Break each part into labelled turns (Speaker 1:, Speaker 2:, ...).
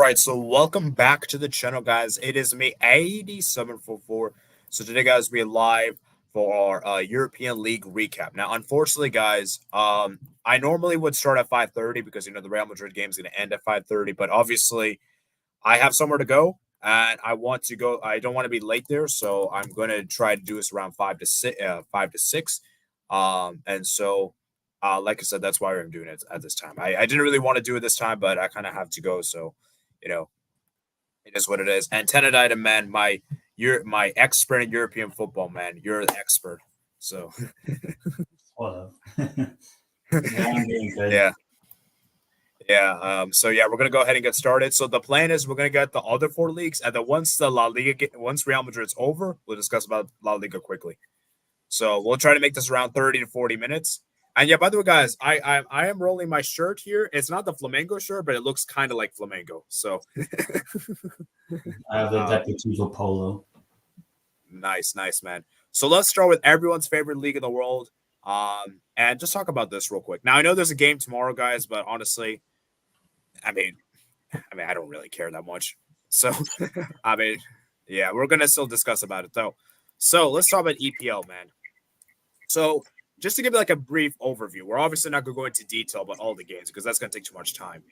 Speaker 1: right, so welcome back to the channel, guys. It is me, 8744. So today, guys, we're live for our European League recap. Now, unfortunately, guys, I normally would start at 5:30 because the Real Madrid game is going to end at 5:30. But obviously, I have somewhere to go, and I want to go. I don't want to be late there, so I'm going to try to do this around 5 to 6. 5 to 6. And so. Like I said, that's why I'm doing it at this time. I didn't really want to do it this time, but I kind of have to go. So, it is what it is. And Tenet item, man, you're my expert in European football, man. You're the expert. So,
Speaker 2: Well, yeah, I'm doing good.
Speaker 1: yeah. So yeah, we're gonna go ahead and get started. So the plan is we're gonna get the other four leagues, and then once the La Liga, once Real Madrid's over, we'll discuss about La Liga quickly. So we'll try to make this around 30 to 40 minutes. And yeah, by the way, guys, I am rolling my shirt here. It's not the Flamengo shirt, but it looks kind of like Flamengo. So
Speaker 2: I have a Deportivo polo.
Speaker 1: nice, man. So let's start with everyone's favorite league in the world. And just talk about this real quick. Now I know there's a game tomorrow, guys, but honestly, I mean, I don't really care that much. So yeah, we're gonna still discuss about it though. So let's talk about EPL, man. So just to give you like a brief overview, we're obviously not going to go into detail about all the games because that's going to take too much time.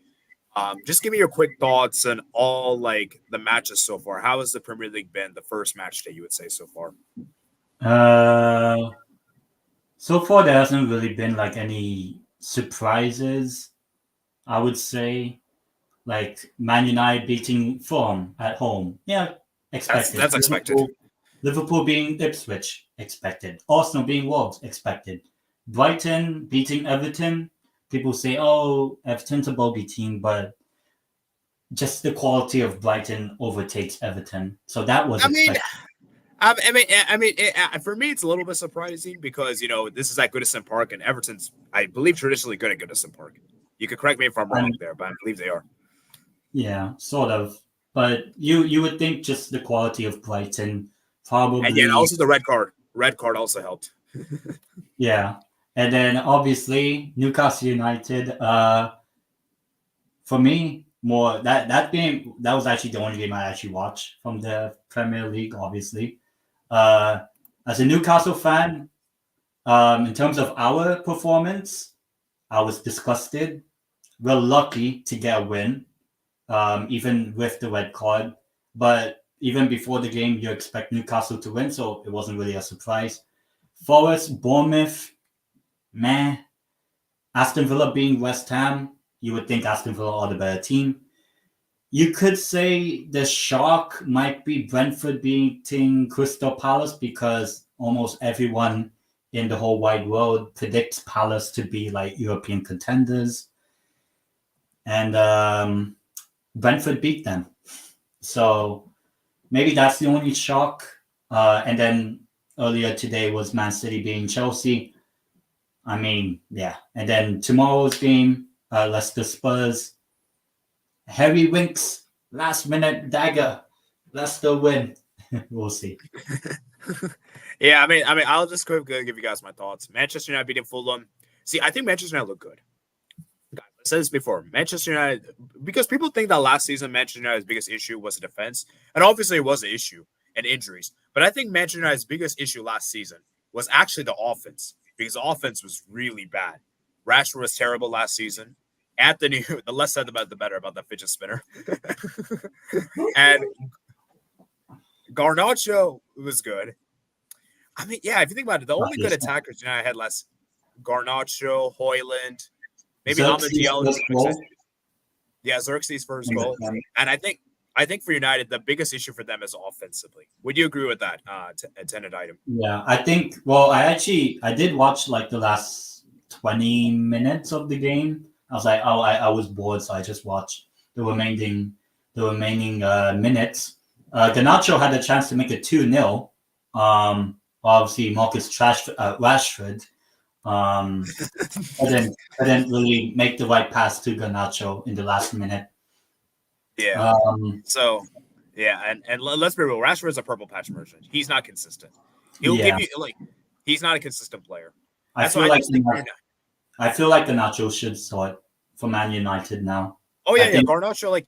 Speaker 1: Just give me your quick thoughts on all like the matches so far. How has the Premier League been the first match day you would say so far?
Speaker 2: So far there hasn't really been like any surprises. I would say, like Man United beating Fulham at home. Yeah, expected.
Speaker 1: That's expected.
Speaker 2: Liverpool being Ipswich, expected. Arsenal being Wolves, expected. Brighton beating Everton. People say, oh, Everton's a bogey team, but just the quality of Brighton overtakes Everton. So that was expected.
Speaker 1: For me, it's a little bit surprising because, this is at Goodison Park, and Everton's, I believe, traditionally good at Goodison Park. You could correct me if I'm wrong there, but I believe they are.
Speaker 2: Yeah, sort of. But you would think just the quality of Brighton. Probably.
Speaker 1: And also the red card. Red card also helped.
Speaker 2: Yeah. And then obviously Newcastle United. For me, more that game, that was actually the only game I actually watched from the Premier League, obviously. As a Newcastle fan, in terms of our performance, I was disgusted. We're lucky to get a win, even with the red card. But even before the game, you expect Newcastle to win, so it wasn't really a surprise. Forest, Bournemouth, meh. Aston Villa being West Ham, you would think Aston Villa are the better team. You could say the shock might be Brentford beating Crystal Palace because almost everyone in the whole wide world predicts Palace to be like European contenders. And Brentford beat them. So maybe that's the only shock. And then earlier today was Man City beating Chelsea. Yeah. And then tomorrow's game, Leicester Spurs. Harry Winks, last minute dagger. Leicester win. We'll see.
Speaker 1: Yeah, I'll just quickly give you guys my thoughts. Manchester United beating Fulham. See, I think Manchester United look good. I said this before. Manchester United, because people think that last season Manchester United's biggest issue was the defense, and obviously it was an issue and injuries. But I think Manchester United's biggest issue last season was actually the offense, because the offense was really bad. Rashford was terrible last season. Anthony, the less said about the better about that fidget spinner. And Garnacho was good. If you think about it, the only good attackers United had last, Garnacho, Højlund, maybe Ahmed Diallo. Yeah, Xerxes' first goal. And I think for United, the biggest issue for them is offensively. Would you agree with that, Tenet item?
Speaker 2: Yeah, I think. Well, I did watch like the last 20 minutes of the game. I was like, I was bored, so I just watched the remaining minutes. Garnacho had a chance to make it 2-0. Obviously, Marcus Rashford. I didn't really make the right pass to Garnacho in the last minute.
Speaker 1: Yeah. And let's be real. Rashford is a purple patch merchant. He's not consistent. He'll give you he's not a consistent player.
Speaker 2: I feel like Garnacho should start for Man United now.
Speaker 1: Oh yeah, Garnacho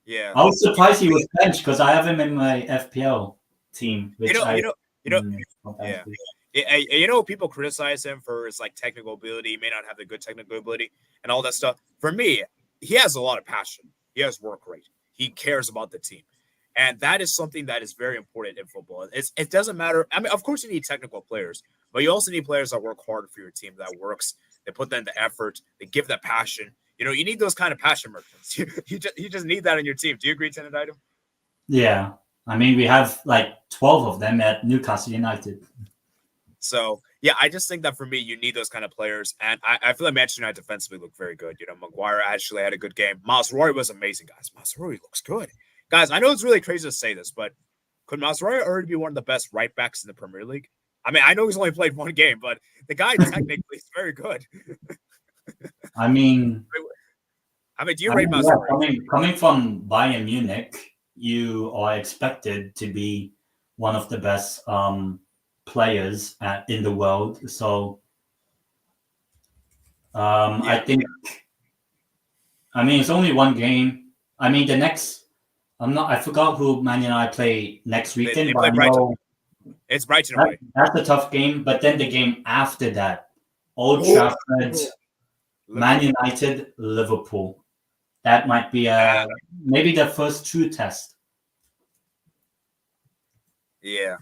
Speaker 1: Yeah.
Speaker 2: I was surprised he was benched because I have him in my FPL team,
Speaker 1: You
Speaker 2: which
Speaker 1: know,
Speaker 2: I
Speaker 1: you know, you know,
Speaker 2: sometimes
Speaker 1: yeah.
Speaker 2: do.
Speaker 1: You know, people criticize him for his like technical ability. He may not have the good technical ability and all that stuff. For me, he has a lot of passion. He has work rate. He cares about the team, and that is something that is very important in football. It doesn't matter. I mean, of course, you need technical players, but you also need players that work hard for your team. That works. They put in the effort. They give that passion. You know, you need those kind of passion merchants. You just need that in your team. Do you agree, Tenant Item?
Speaker 2: Yeah, I mean we have like 12 of them at Newcastle United.
Speaker 1: So yeah, I just think that for me, you need those kind of players, and I feel like Manchester United defensively look very good. You know, Maguire actually had a good game. Masraoui was amazing, guys. Masraoui looks good, guys. I know it's really crazy to say this, but could Masraoui already be one of the best right backs in the Premier League? I mean, I know he's only played one game, but the guy technically is very good.
Speaker 2: I mean,
Speaker 1: Do you rate
Speaker 2: yeah,
Speaker 1: Masraoui?
Speaker 2: coming from Bayern Munich, you are expected to be one of the best players in the world. So
Speaker 1: Yeah,
Speaker 2: I think, I mean, it's only one game. I mean, the next, I forgot who Man United play next weekend,
Speaker 1: they
Speaker 2: but I
Speaker 1: play Brighton.
Speaker 2: know
Speaker 1: It's Brighton away.
Speaker 2: that's a tough game. But then the game after that, Old
Speaker 1: Oh,
Speaker 2: Trafford, Man
Speaker 1: Liverpool.
Speaker 2: United, Liverpool. That might be
Speaker 1: Uh,
Speaker 2: maybe the first true test.
Speaker 1: yeah,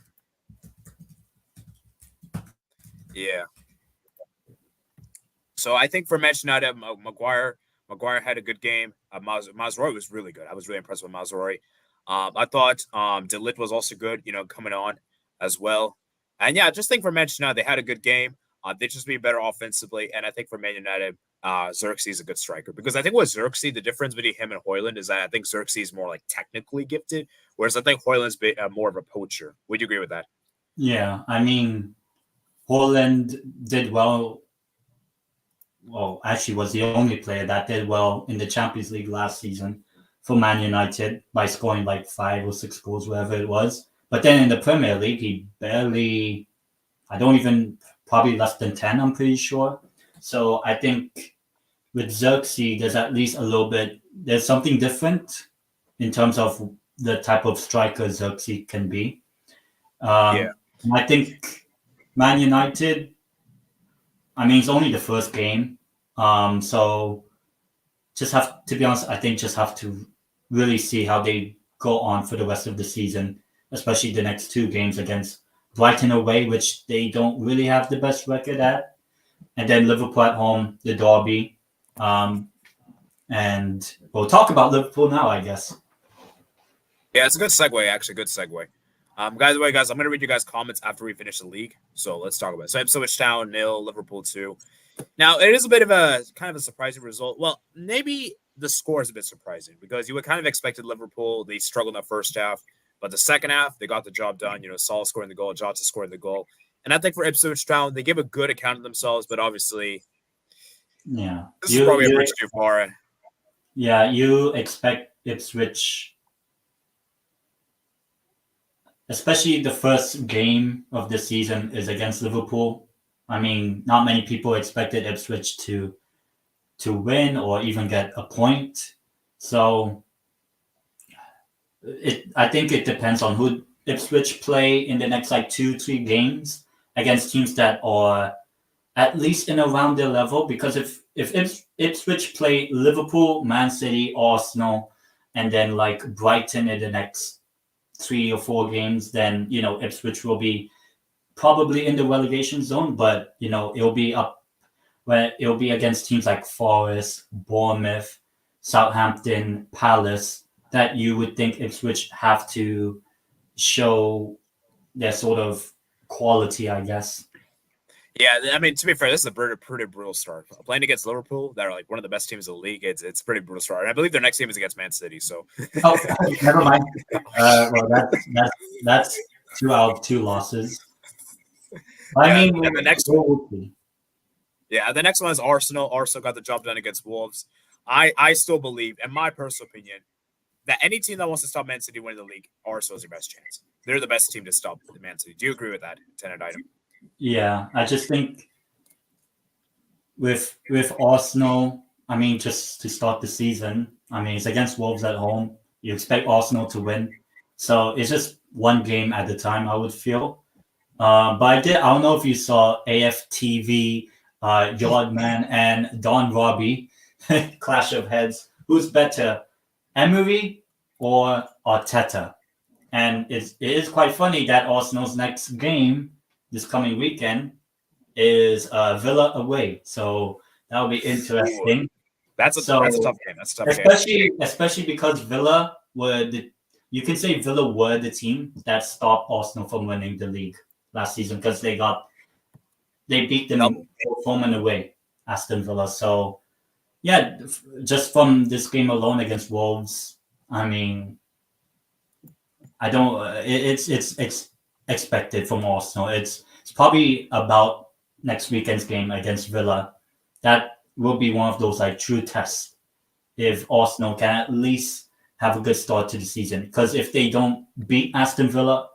Speaker 1: yeah. So I think for Manchester United, Maguire had a good game. Masraoui was really good. I was really impressed with Masraoui. I thought De Ligt was also good, you know, coming on as well. And yeah, I just think for Manchester United, they had a good game. They just be better offensively. And I think for Man United, Xerxes is a good striker. Because I think with Xerxes, the difference between him and Hoyland is that I think Xerxes is more like technically gifted, whereas I think Hoyland's more of a poacher. Would you agree with that?
Speaker 2: Yeah, I mean, Holland did well. Well, actually, was the only player that did well in the Champions League last season for Man United by scoring like 5 or 6 goals, whatever it was. But then in the Premier League, he barely, I don't even, probably less than 10, I'm pretty sure. So I think with Xerxes, there's at least a little bit, there's something different in terms of the type of striker Xerxes can be.
Speaker 1: Yeah.
Speaker 2: I think Man United, I mean, it's only the first game. So just have to be honest, I think just have to really see how they go on for the rest of the season, especially the next 2 games against Brighton away, which they don't really have the best record at, and then Liverpool at home, the derby. And we'll talk about Liverpool now, I guess.
Speaker 1: Yeah, it's a good segue, actually. Good segue. Guys, wait, guys, I'm gonna read you guys' comments after we finish the league. So let's talk about it. So Ipswich Town 0, Liverpool 2. Now it is a bit of a kind of a surprising result. Well, maybe the score is a bit surprising because you would kind of expected Liverpool. They struggled in the first half, but the second half they got the job done. You know, Saul scoring the goal, Jota scoring the goal, and I think for Ipswich Town they give a good account of themselves. But obviously,
Speaker 2: Yeah,
Speaker 1: this is probably a bridge too far.
Speaker 2: you expect Ipswich, especially the first game of the season is against Liverpool. I mean, not many people expected Ipswich to win or even get a point. So I think it depends on who Ipswich play in the next like 2-3 games against teams that are at least in around their level. Because if Ipswich play Liverpool, Man City, Arsenal, and then like Brighton in the next 3 or 4 games, then Ipswich will be probably in the relegation zone, but it'll be up where it'll be against teams like Forest, Bournemouth, Southampton, Palace, that you would think Ipswich have to show their sort of quality, I guess.
Speaker 1: Yeah, I mean, to be fair, this is a pretty brutal start. Playing against Liverpool, they're like one of the best teams in the league. It's a pretty brutal start. And I believe their next game is against Man City. So,
Speaker 2: Oh, never mind. Well, that's 2 out of 2 losses. I
Speaker 1: yeah,
Speaker 2: mean,
Speaker 1: and the next
Speaker 2: we'll see.
Speaker 1: Yeah, the next one is Arsenal. Arsenal got the job done against Wolves. I still believe, in my personal opinion, that any team that wants to stop Man City winning the league, Arsenal is your best chance. They're the best team to stop the Man City. Do you agree with that, Tenant Item?
Speaker 2: Yeah, I just think with Arsenal, I mean, just to start the season, I mean, it's against Wolves at home. You expect Arsenal to win. So it's just one game at a time, I would feel. But I don't know if you saw AFTV, Yardman, and Don Robbie clash of heads. Who's better, Emery or Arteta? And it is quite funny that Arsenal's next game this coming weekend is Villa away. So that'll be interesting.
Speaker 1: That's a tough game. That's a tough
Speaker 2: game. Especially because Villa you can say Villa were the team that stopped Arsenal from winning the league last season because they beat them home and away, Aston Villa. So yeah, just from this game alone against Wolves, I mean, I don't. It's expected from Arsenal. It's probably about next weekend's game against Villa. That will be one of those like true tests if Arsenal can at least have a good start to the season. Because if they don't beat Aston Villa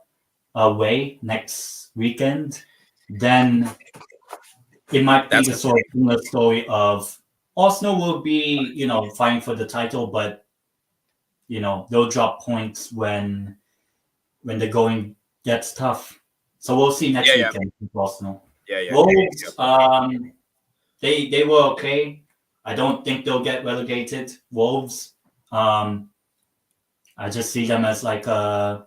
Speaker 2: away next weekend, then it might be the sort of similar story of Arsenal will be, fighting for the title, but they'll drop points when the going gets tough. So we'll see next weekend with Arsenal. Wolves, they were okay. I don't think they'll get relegated. Wolves, I just see them as like a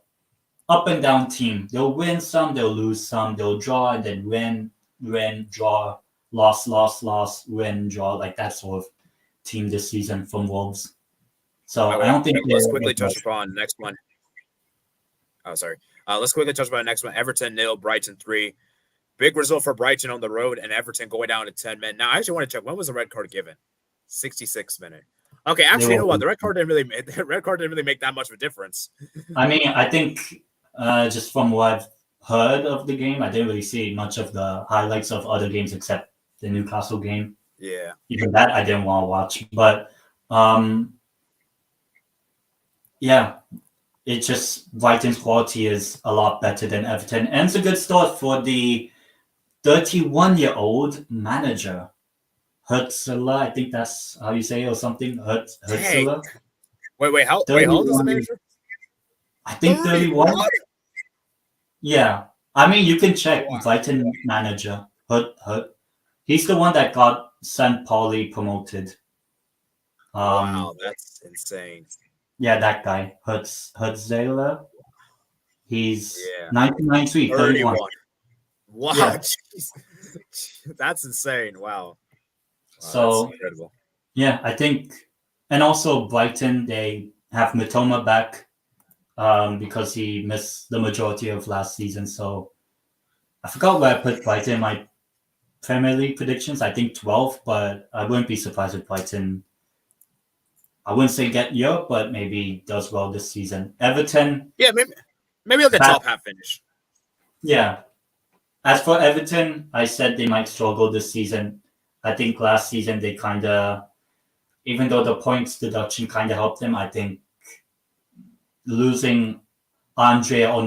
Speaker 2: up and down team. They'll win some, they'll lose some, they'll draw and then win, draw, loss, win, draw, like that sort of team this season from Wolves. So I don't think
Speaker 1: let's quickly touch upon next one. Oh, sorry. Let's quickly touch upon the next one. Everton 0, Brighton 3. Big result for Brighton on the road, and Everton going down to 10 men. Now, I actually want to check, when was the red card given? 66th minute. Okay, actually, you know what? The red card didn't really make that much of a difference.
Speaker 2: I mean, I think just from what I've heard of the game, I didn't really see much of the highlights of other games except the Newcastle game.
Speaker 1: Yeah.
Speaker 2: Even that I didn't want to watch. But yeah, it just Brighton's quality is a lot better than Everton. And it's a good start for the 31-year-old manager. Hutzler, I think that's how you say it or something. Hutzler.
Speaker 1: Wait, how old is the manager?
Speaker 2: I think 31. Yeah. I mean, you can check Brighton manager. Hut. He's the one that got St. Pauli promoted.
Speaker 1: Wow, that's insane.
Speaker 2: Yeah, that guy. Hutzler. He's 1993, 31.
Speaker 1: Wow. Yeah. That's insane. Wow.
Speaker 2: So,
Speaker 1: that's incredible.
Speaker 2: Yeah, I think, and also Brighton, they have Mitoma back because he missed the majority of last season. So I forgot where I put Brighton in my Premier League predictions. I think 12, but I wouldn't be surprised if Brighton, I wouldn't say get Europe, but maybe does well this season. Everton.
Speaker 1: Yeah, maybe he'll get top half finish.
Speaker 2: Yeah. As for Everton, I said they might struggle this season. I think last season they kind of, even though the points deduction kind of helped them, I think losing Amadou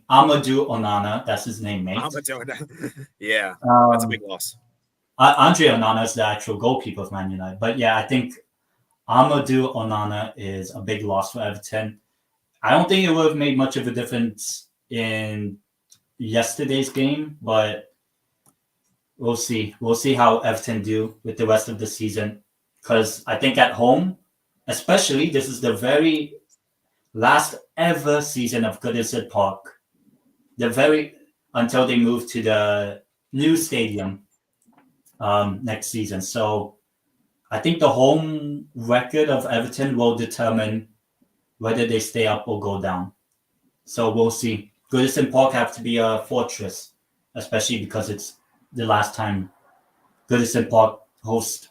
Speaker 2: Onana, that's his name, mate.
Speaker 1: Amadou Onana. Yeah, that's a big loss.
Speaker 2: Andre Onana is the actual goalkeeper of Man United. But yeah, I think Amadou Onana is a big loss for Everton. I don't think it would have made much of a difference in yesterday's game, but we'll see. We'll see how Everton do with the rest of the season. Because I think at home, especially, this is the very last ever season of Goodison Park. Until they move to the new stadium next season. So I think the home record of Everton will determine whether they stay up or go down. So we'll see. Goodison Park have to be a fortress, especially because it's the last time Goodison Park hosts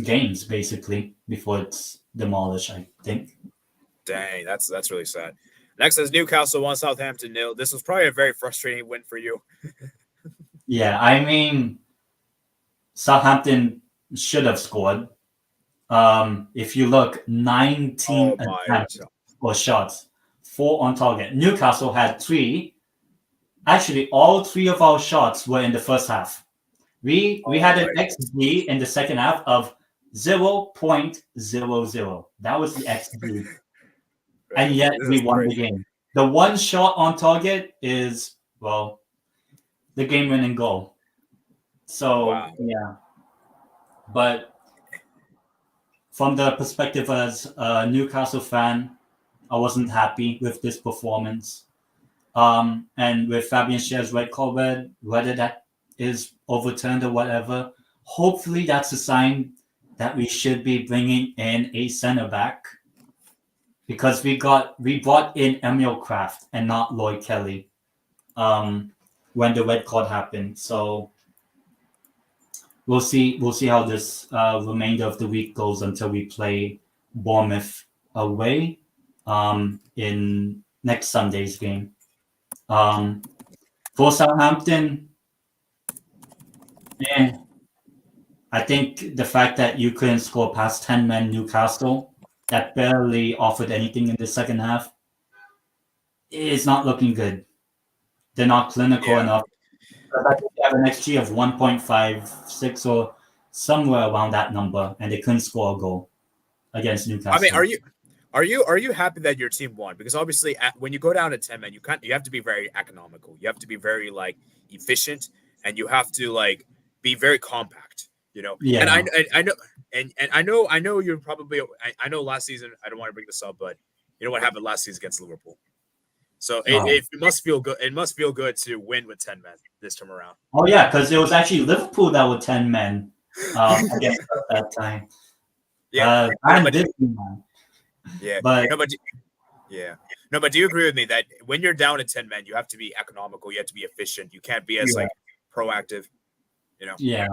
Speaker 2: games, basically, before it's demolished, I think.
Speaker 1: Dang, that's really sad. Next is Newcastle 1, Southampton 0. This was probably a very frustrating win for you.
Speaker 2: Yeah, I mean, Southampton should have scored. If you look, 19 attempts or shots, 4 on target. Newcastle had 3. Actually, all 3 of our shots were in the first half. We had an XG in the second half of 0.00. That was the XG. and yet
Speaker 1: This
Speaker 2: we
Speaker 1: is
Speaker 2: won the
Speaker 1: crazy.
Speaker 2: game. The one shot on target is, well, the game-winning goal. So,
Speaker 1: Wow.
Speaker 2: yeah. But from the perspective as a Newcastle fan, I wasn't happy with this performance. And with Fabian Schär's red card, whether that is overturned or whatever, hopefully that's a sign that we should be bringing in a center back, because we brought in Emil Kraft and not Lloyd Kelly when the red card happened. So we'll see how this remainder of the week goes until we play Bournemouth away in next Sunday's game. For Southampton, I think the fact that you couldn't score past 10 men Newcastle, that barely offered anything in the second half, is not looking good. They're not clinical enough. I think they have an XG of 1.56 or somewhere around that number, and they couldn't score a goal against Newcastle.
Speaker 1: I mean, are you happy that your team won? Because obviously, when you go down to 10 men, you have to be very economical. You have to be very efficient, and you have to be very compact.
Speaker 2: Yeah.
Speaker 1: And I know, and I know you're probably. I know last season. I don't want to bring this up, but you know what happened last season against Liverpool. So it must feel good. It must feel good to win with 10 men this time around.
Speaker 2: Oh yeah, because it was actually Liverpool that were 10 men against us that time.
Speaker 1: Yeah,
Speaker 2: and this man.
Speaker 1: Yeah,
Speaker 2: but
Speaker 1: but do you agree with me that when you're down to 10 men, you have to be economical, you have to be efficient, you can't be as proactive,
Speaker 2: Yeah,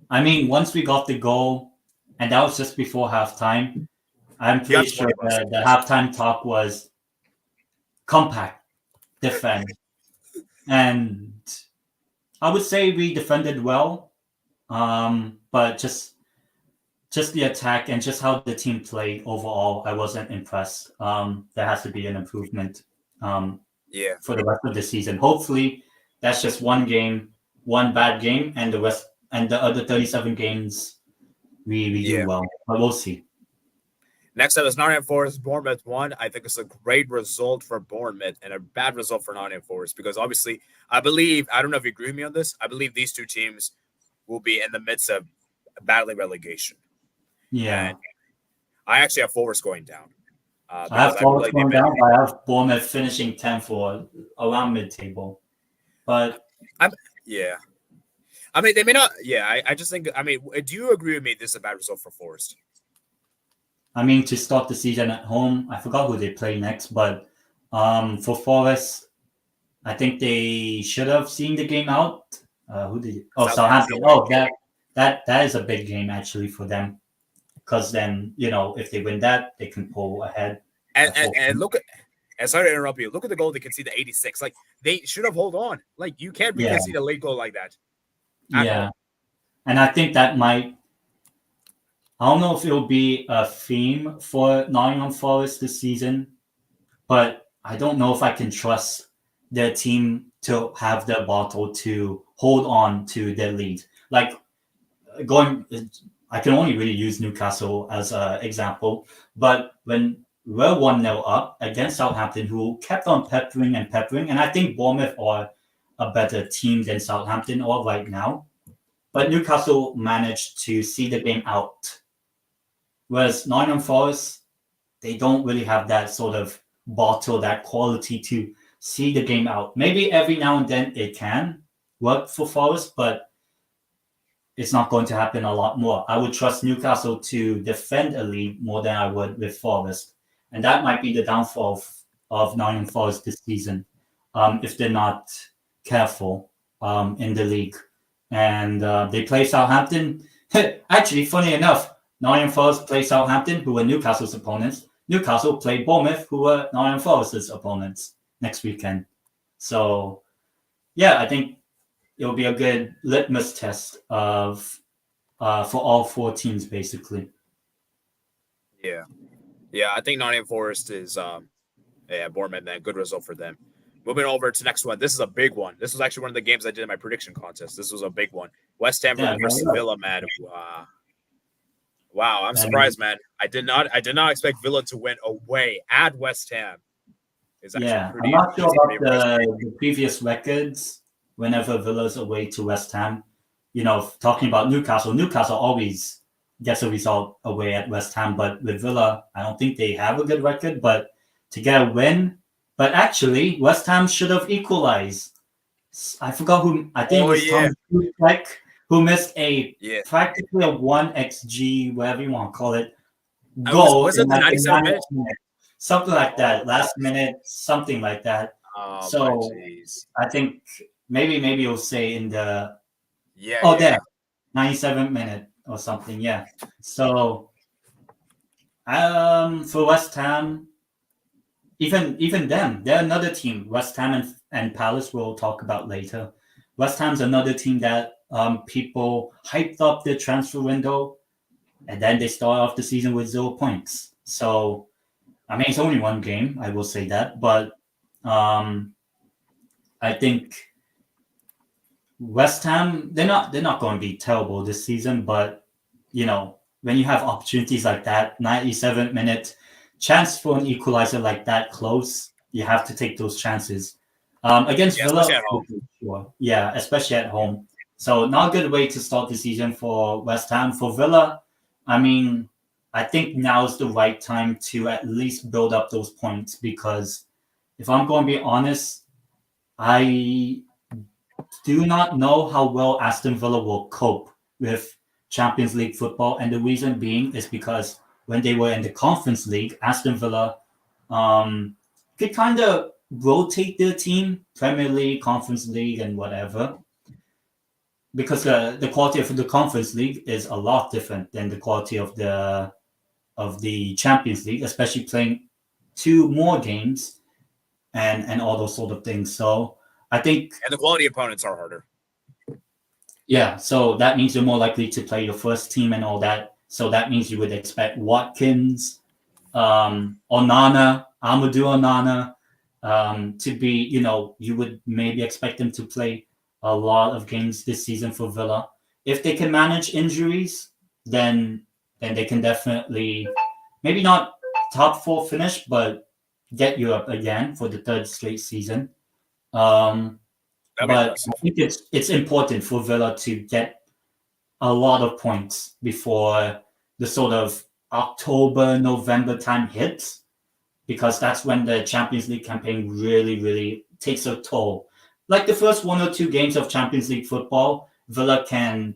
Speaker 2: I mean, once we got the goal, and that was just before halftime, I'm pretty sure the halftime talk was compact, defend, and I would say we defended well, but just the attack and just how the team played overall, I wasn't impressed. There has to be an improvement for the rest of the season. Hopefully, that's just one game, one bad game, and the rest and the other 37 games we do well. But we'll see.
Speaker 1: Next up is Nottingham Forest, Bournemouth 1. I think it's a great result for Bournemouth and a bad result for Nottingham Forest because obviously, I don't know if you agree with me on this, I believe these two teams will be in the midst of battling relegation.
Speaker 2: Yeah.
Speaker 1: And I actually have Forest going down.
Speaker 2: I have Forest going down, but I have Bournemouth finishing 10th for around mid-table. But
Speaker 1: I mean, they may not. Yeah, I just think. I mean, do you agree with me? This is a bad result for Forest.
Speaker 2: I mean, to start the season at home, I forgot who they play next, but for Forest, I think they should have seen the game out. Who did? Southampton. Oh, that is a big game actually for them, because then if they win that, they can pull ahead.
Speaker 1: And look at. And sorry to interrupt you. Look at the goal they conceded 86. They should have hold on. You can't concede a late goal like that.
Speaker 2: Yeah, and I think that might. I don't know if it'll be a theme for Nottingham Forest this season, but I don't know if I can trust their team to have the bottle to hold on to their lead. I can only really use Newcastle as an example, but when we're 1-0 up against Southampton, who kept on peppering, and I think Bournemouth are a better team than Southampton are right now, but Newcastle managed to see the game out. Whereas Nottingham Forest, they don't really have that sort of bottle, that quality to see the game out. Maybe every now and then it can work for Forest, but it's not going to happen a lot more. I would trust Newcastle to defend a lead more than I would with Forest. And that might be the downfall of Nottingham Forest this season, if they're not careful in the league. And they play Southampton. Actually, funny enough, Nottingham Forest play Southampton, who were Newcastle's opponents. Newcastle play Bournemouth, who were Nottingham Forest's opponents next weekend. So, yeah, I think it will be a good litmus test for all four teams, basically.
Speaker 1: Yeah, I think Nottingham Forest is Bournemouth, man, good result for them. Moving over to the next one. This is a big one. This was actually one of the games I did in my prediction contest. This was a big one. West Ham versus Villa, man. Wow, I'm surprised, man. I did not expect Villa to win away at West Ham. It's actually
Speaker 2: Yeah, I'm
Speaker 1: pretty
Speaker 2: not sure
Speaker 1: pretty
Speaker 2: about
Speaker 1: impressive.
Speaker 2: the previous records whenever Villa's away to West Ham. Talking about Newcastle, Newcastle always gets a result away at West Ham, but with Villa, I don't think they have a good record. But to get a win, but actually, West Ham should have equalized. I forgot who. I think it
Speaker 1: Oh
Speaker 2: was
Speaker 1: yeah,
Speaker 2: Tom Tuchel who missed a
Speaker 1: yeah.
Speaker 2: practically a 1xG, whatever you want to call it,
Speaker 1: I
Speaker 2: goal
Speaker 1: was
Speaker 2: in
Speaker 1: it the
Speaker 2: like the
Speaker 1: 97
Speaker 2: 90th
Speaker 1: minute?
Speaker 2: minute, something like
Speaker 1: Oh,
Speaker 2: that, last minute, something like that.
Speaker 1: oh my
Speaker 2: So
Speaker 1: jeez.
Speaker 2: I think maybe you'll say in the
Speaker 1: Yeah, yeah.
Speaker 2: there 97th minute or something. Yeah. So for West Ham, even them, they're another team. West Ham and Palace we'll talk about later. West Ham's another team that people hyped up their transfer window, and then they start off the season with 0 points. So I mean, it's only one game. I will say that, but I think West Ham they're not going to be terrible this season, but when you have opportunities like that, 97th minute chance for an equalizer like that close, you have to take those chances. Against
Speaker 1: Yeah,
Speaker 2: Villa,
Speaker 1: especially at home.
Speaker 2: sure. Yeah, especially at home. So not a good way to start the season for West Ham. For Villa, I mean, I think now is the right time to at least build up those points because if I'm going to be honest, I do not know how well Aston Villa will cope with Champions League football. And the reason being is because when they were in the Conference League, Aston Villa um, could kind of rotate their team, Premier League, Conference League, and whatever. Because the quality of the Conference League is a lot different than the quality of the Champions League, especially playing two more games and all those sort of things. So I think
Speaker 1: And the quality opponents are harder.
Speaker 2: yeah, so that means you're more likely to play your first team and all that. So that means you would expect Watkins, Onana, Amadou Onana, to be, you would maybe expect them to play a lot of games this season for Villa. If they can manage injuries, then they can definitely maybe not top four finish, but get you up again for the third straight season. Um,
Speaker 1: That'd be
Speaker 2: but
Speaker 1: impressive.
Speaker 2: I think it's important for Villa to get a lot of points before the sort of October, November time hits, because that's when the Champions League campaign really, really takes a toll. Like the first one or two games of Champions League football, Villa can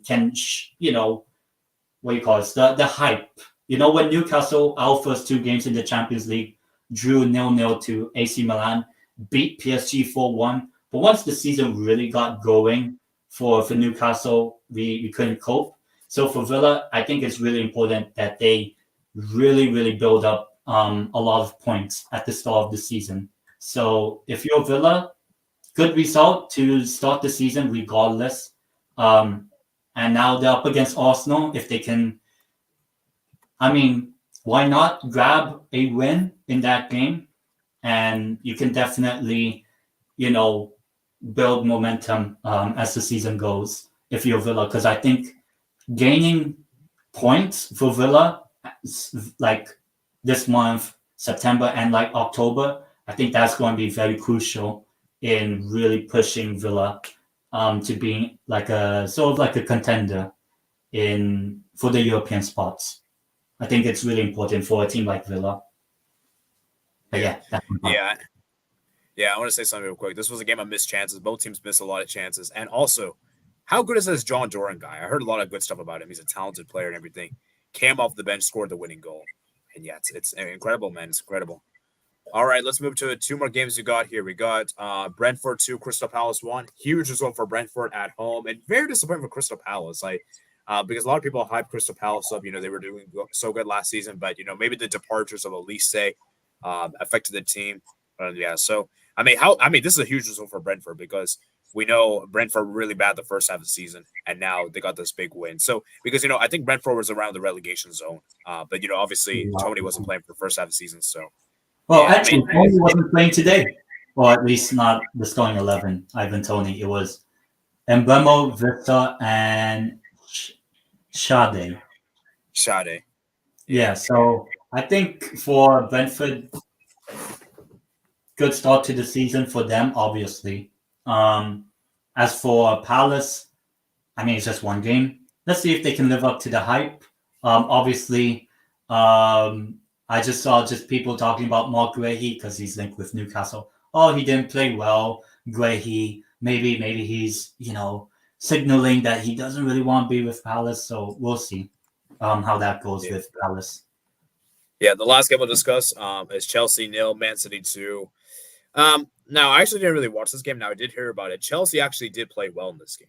Speaker 2: what you call it, the hype. When Newcastle, our first two games in the Champions League, drew 0-0 to AC Milan, beat PSG 4-1. But once the season really got going for Newcastle, we couldn't cope. So for Villa, I think it's really important that they really, really build up a lot of points at the start of the season. So if you're Villa, good result to start the season regardless. And now they're up against Arsenal. If they can, I mean, why not grab a win in that game? And you can definitely, build momentum as the season goes if you're Villa. Because I think gaining points for Villa, like this month, September, and like October, I think that's going to be very crucial in really pushing Villa to being like a sort of like a contender for the European spots. I think it's really important for a team like Villa. But
Speaker 1: Yeah.
Speaker 2: yeah, that's my part.
Speaker 1: Yeah. Yeah, I want to say something real quick. This was a game of missed chances. Both teams missed a lot of chances. And also, how good is this John Doran guy? I heard a lot of good stuff about him. He's a talented player and everything. Came off the bench, scored the winning goal. And yeah, it's incredible, man. It's incredible. All right, let's move to two more games we got here. We got Brentford 2, Crystal Palace 1. Huge result for Brentford at home. And very disappointing for Crystal Palace. Because a lot of people hype Crystal Palace up. They were doing so good last season. But, maybe the departures of Elise affected the team. Yeah, so this is a huge result for Brentford because we know Brentford were really bad the first half of the season, and now they got this big win. So because I think Brentford was around the relegation zone, but obviously Tony wasn't playing for the first half of the season. So
Speaker 2: Well,
Speaker 1: yeah,
Speaker 2: actually, Tony wasn't playing today, or at least not the starting 11. Ivan Tony. It was Mbemo, Victor, and Shade.
Speaker 1: Sade.
Speaker 2: Yeah, so I think for Brentford, good start to the season for them, obviously. As for Palace, I mean, it's just one game. Let's see if they can live up to the hype. Obviously, I just saw just people talking about Mark Guehi because he's linked with Newcastle. Oh, he didn't play well. Guehi, maybe he's signaling that he doesn't really want to be with Palace. So we'll see how that goes with Palace.
Speaker 1: Yeah, the last game we'll discuss is Chelsea 0, Man City 2. Now, I actually didn't really watch this game. Now, I did hear about it. Chelsea actually did play well in this game.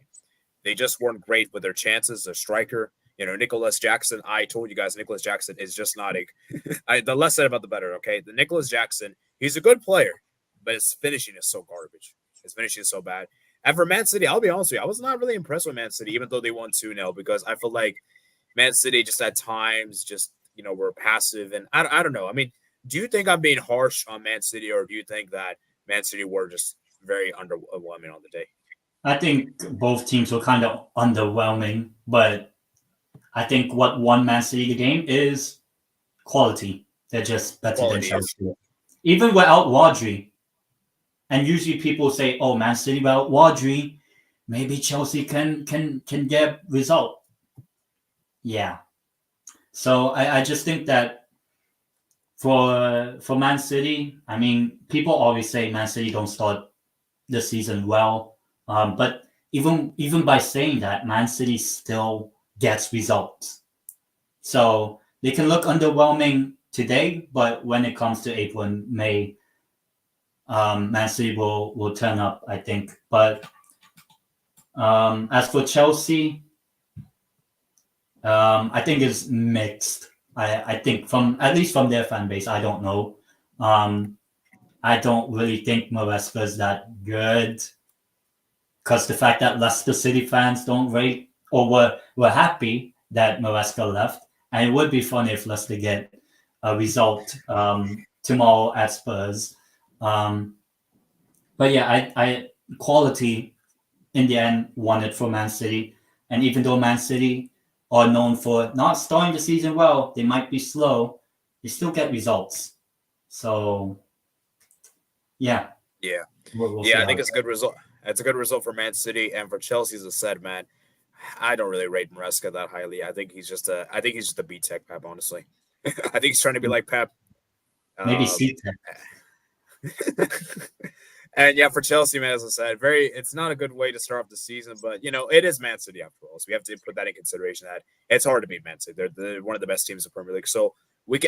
Speaker 1: They just weren't great with their chances. Their striker, Nicholas Jackson. I told you guys, Nicholas Jackson is just not the less said about the better, okay? The Nicholas Jackson, he's a good player, but his finishing is so garbage. His finishing is so bad. And for Man City, I'll be honest with you, I was not really impressed with Man City, even though they won 2-0, because I feel like Man City just at times just, were passive. And I don't know. I mean, do you think I'm being harsh on Man City, or do you think that Man City were just very underwhelming on the day?
Speaker 2: I think both teams were kind of underwhelming, but I think what won Man City the game is quality. They're just better than Chelsea. Even without Wadri. And usually people say, oh, Man City without Wadri, maybe Chelsea can get result. Yeah. So I just think that for Man City, I mean, people always say Man City don't start the season well. But even by saying that, Man City still gets results. So they can look underwhelming today, but when it comes to April and May, Man City will turn up, I think. But as for Chelsea, I think it's mixed. I think at least from their fan base, I don't know. I don't really think Maresca is that good. Because the fact that Leicester City fans don't rate or were happy that Maresca left, and it would be funny if Leicester get a result tomorrow at Spurs. But yeah, I quality in the end won it for Man City, and even though Man City are known for not starting the season well, they might be slow, they still get results. So yeah,
Speaker 1: we'll I think it's a good result. It's a good result for Man City, and for Chelsea, as I said, man, I don't really rate Maresca that highly. I think he's just a B Tech Pep, honestly. I think he's trying to be like Pep.
Speaker 2: Maybe C
Speaker 1: Tech. And yeah, for Chelsea, man, as I said, it's not a good way to start off the season, but it is Man City after all, so we have to put that in consideration. That it's hard to beat Man City. They're one of the best teams in the Premier League, so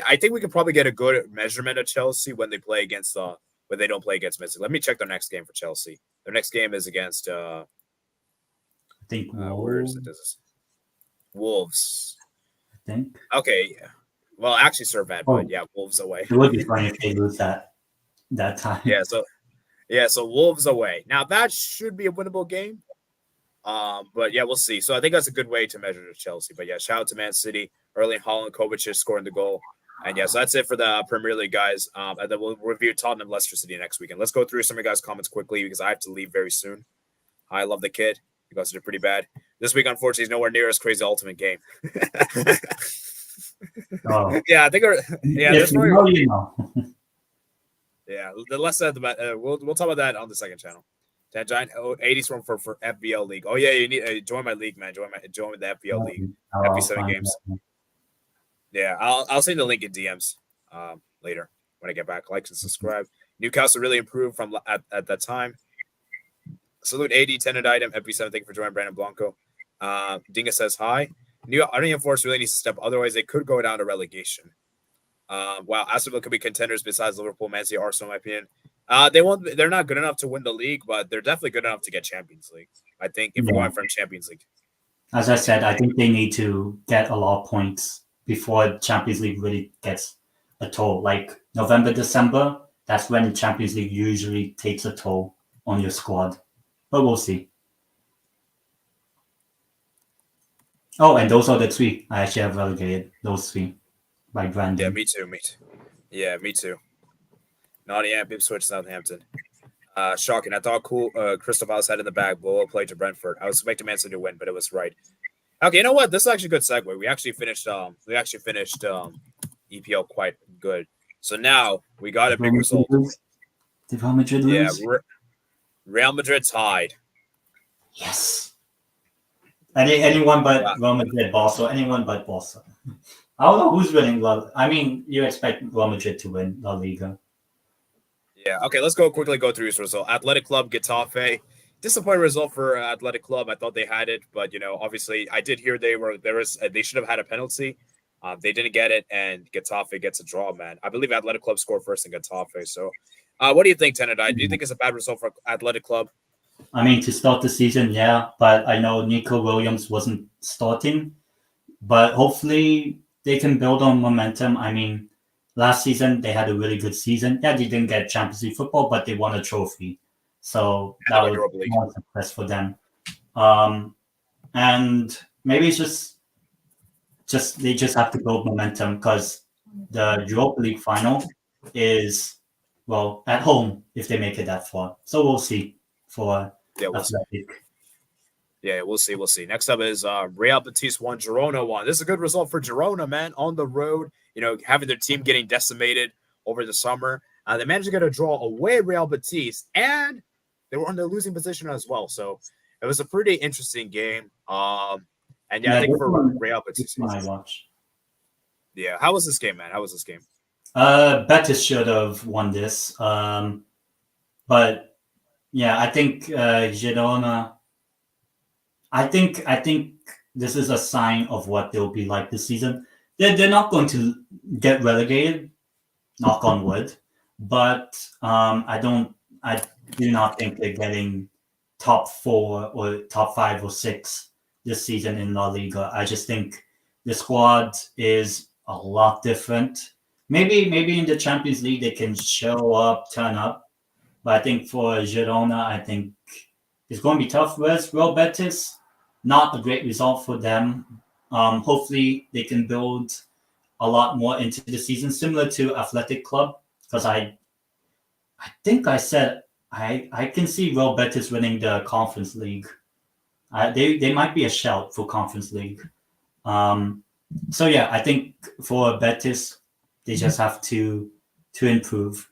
Speaker 1: I think we can probably get a good measurement of Chelsea when they play against when they don't play against Man City. Let me check their next game for Chelsea. Their next game is against
Speaker 2: I think
Speaker 1: where is it? Wolves.
Speaker 2: I think.
Speaker 1: Okay, yeah. Well, actually, Servette, but yeah, Wolves away.
Speaker 2: It would be funny if they lose that time.
Speaker 1: So Wolves away. Now that should be a winnable game. But yeah, we'll see. So I think that's a good way to measure to Chelsea. But yeah, shout out to Man City. Erling Haaland, Kovacic scoring the goal. And yeah, so that's it for the Premier League, guys. And then we'll review Tottenham, Leicester City next weekend. Let's go through some of you guys' comments quickly because I have to leave very soon. I love the kid. You guys did pretty bad. This week, unfortunately, is nowhere near as crazy ultimate game. Yeah, I think. Yeah, the less said, we'll talk about that on the second channel. That giant 80s from for FBL League. Oh yeah, you need join my league, man. Join the FBL League. FB7 games. Yeah, I'll send the link in DMs later when I get back. Like and subscribe. Newcastle really improved from at that time. Salute 80 tenant item FB7. Thank you for joining, Brandon Blanco. Dinga says hi. Nottingham Forest really needs to step. Otherwise, they could go down to relegation. Wow, Aston Villa could be contenders besides Liverpool, Man City, Arsenal, in my opinion. They're not good enough to win the league, but they're definitely good enough to get Champions League. I think if we're going for Champions League.
Speaker 2: As I said, I think they need to get a lot of points before Champions League really gets a toll. Like November, December, that's when the Champions League usually takes a toll on your squad. But we'll see. Oh, and those are the three. I actually have relegated those three by Brandon.
Speaker 1: Yeah, me too. Yeah, me too. Nottingham, Ipswich, Southampton. Shocking. I thought Crystal Palace had in the bag. Blow play to Brentford. I was expecting Man City to win, but it was right. Okay, you know what? This is actually a good segue. We actually finished EPL quite good. So now we got a big result.
Speaker 2: Did Real Madrid
Speaker 1: Yeah,
Speaker 2: lose?
Speaker 1: Real Madrid tied.
Speaker 2: Yes. Anyone but Real Madrid, Barca. Anyone but Barca. I don't know who's winning I mean, you expect Real Madrid to win La Liga.
Speaker 1: Yeah. Okay, let's quickly go through this result. Athletic Club, Getafe. Disappointing result for Athletic Club. I thought they had it, but obviously, I did hear they should have had a penalty. They didn't get it, and Getafe gets a draw. Man, I believe Athletic Club scored first in Getafe. So, what do you think, Tenadai? Do you think it's a bad result for Athletic Club?
Speaker 2: I mean, to start the season, yeah, but I know Nico Williams wasn't starting, but hopefully they can build on momentum. I mean, last season they had a really good season. Yeah, they didn't get Champions League football, but they won a trophy, so that was more success for them. And maybe it's just they just have to build momentum because the Europa League final is at home if they make it that far. So we'll see for Athletic.
Speaker 1: Yeah, we'll see. We'll see. Next up is Real Betis 1, Girona 1. This is a good result for Girona, man, on the road. Having their team getting decimated over the summer. They managed to get a draw away at Real Betis, and they were on the losing position as well. So it was a pretty interesting game. And I think for Real Betis,
Speaker 2: I watched.
Speaker 1: Yeah, how was this game, man? How was this game?
Speaker 2: Betis should have won this, but yeah, I think Girona. I think this is a sign of what they'll be like this season. They're not going to get relegated, knock on wood, but I do not think they're getting top 4 or top 5 or 6 this season in La Liga. I just think the squad is a lot different. Maybe in the Champions League they can show up, turn up, but I think for Girona, I think it's going to be tough. Whereas Real Betis, not a great result for them. Hopefully they can build a lot more into the season, similar to Athletic Club, because I think I said I can see Real Betis winning the Conference League. They might be a shout for Conference League. So yeah, I think for Betis, they just have to improve,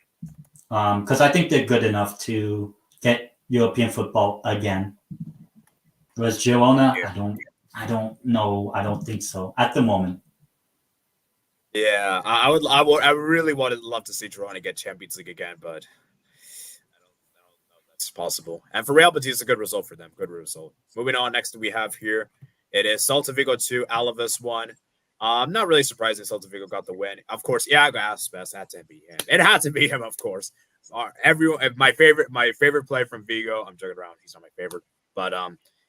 Speaker 2: because I think they're good enough to get European football again. Whereas Girona, I don't know. I don't think so at the moment.
Speaker 1: Yeah, I really love to see Girona get Champions League again, but I don't know if that's possible. And for Real Betis, it's a good result for them. Good result. Moving on, next we have here, it is Celta Vigo 2, Alaves 1. I'm not really surprised that Celta Vigo got the win. Of course, Iago Aspas had to be him. It had to be him, of course. Everyone, my favorite player from Vigo. I'm joking around. He's not my favorite, but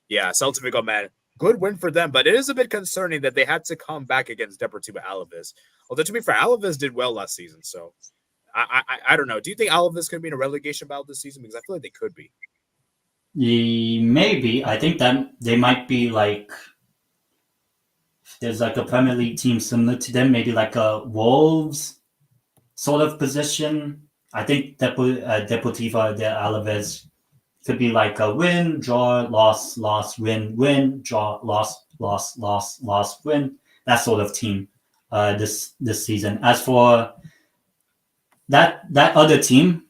Speaker 1: yeah, Celta Vigo, man, good win for them. But it is a bit concerning that they had to come back against Deportivo Alaves. Although to be fair, Alaves did well last season, so I don't know. Do you think Alaves could be in a relegation battle this season? Because I feel like they could be.
Speaker 2: Maybe. I think that they might be like, there's like a Premier League team similar to them, maybe like a Wolves sort of position. I think Deportivo de Alaves could be like a win, draw, loss, win, draw, loss, win. That sort of team this season. As for that other team,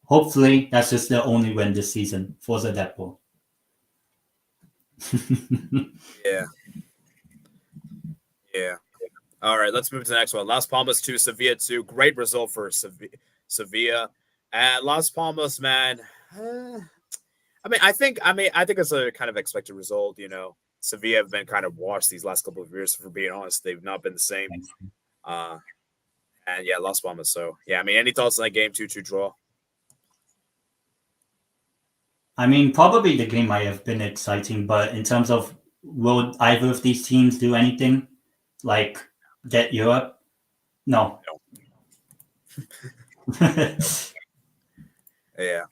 Speaker 2: hopefully that's just their only win this season. Forza Depot.
Speaker 1: Yeah. All right, let's move to the next one. Las Palmas 2, Sevilla 2. Great result for Sevilla. And Las Palmas, man. I think it's a kind of expected result. Sevilla have been kind of washed these last couple of years. For being honest, they've not been the same. And yeah, Las Palmas. So yeah, any thoughts on that game? 2-2 draw.
Speaker 2: Probably the game might have been exciting, but in terms of will either of these teams do anything like get Europe? No.
Speaker 1: Yeah,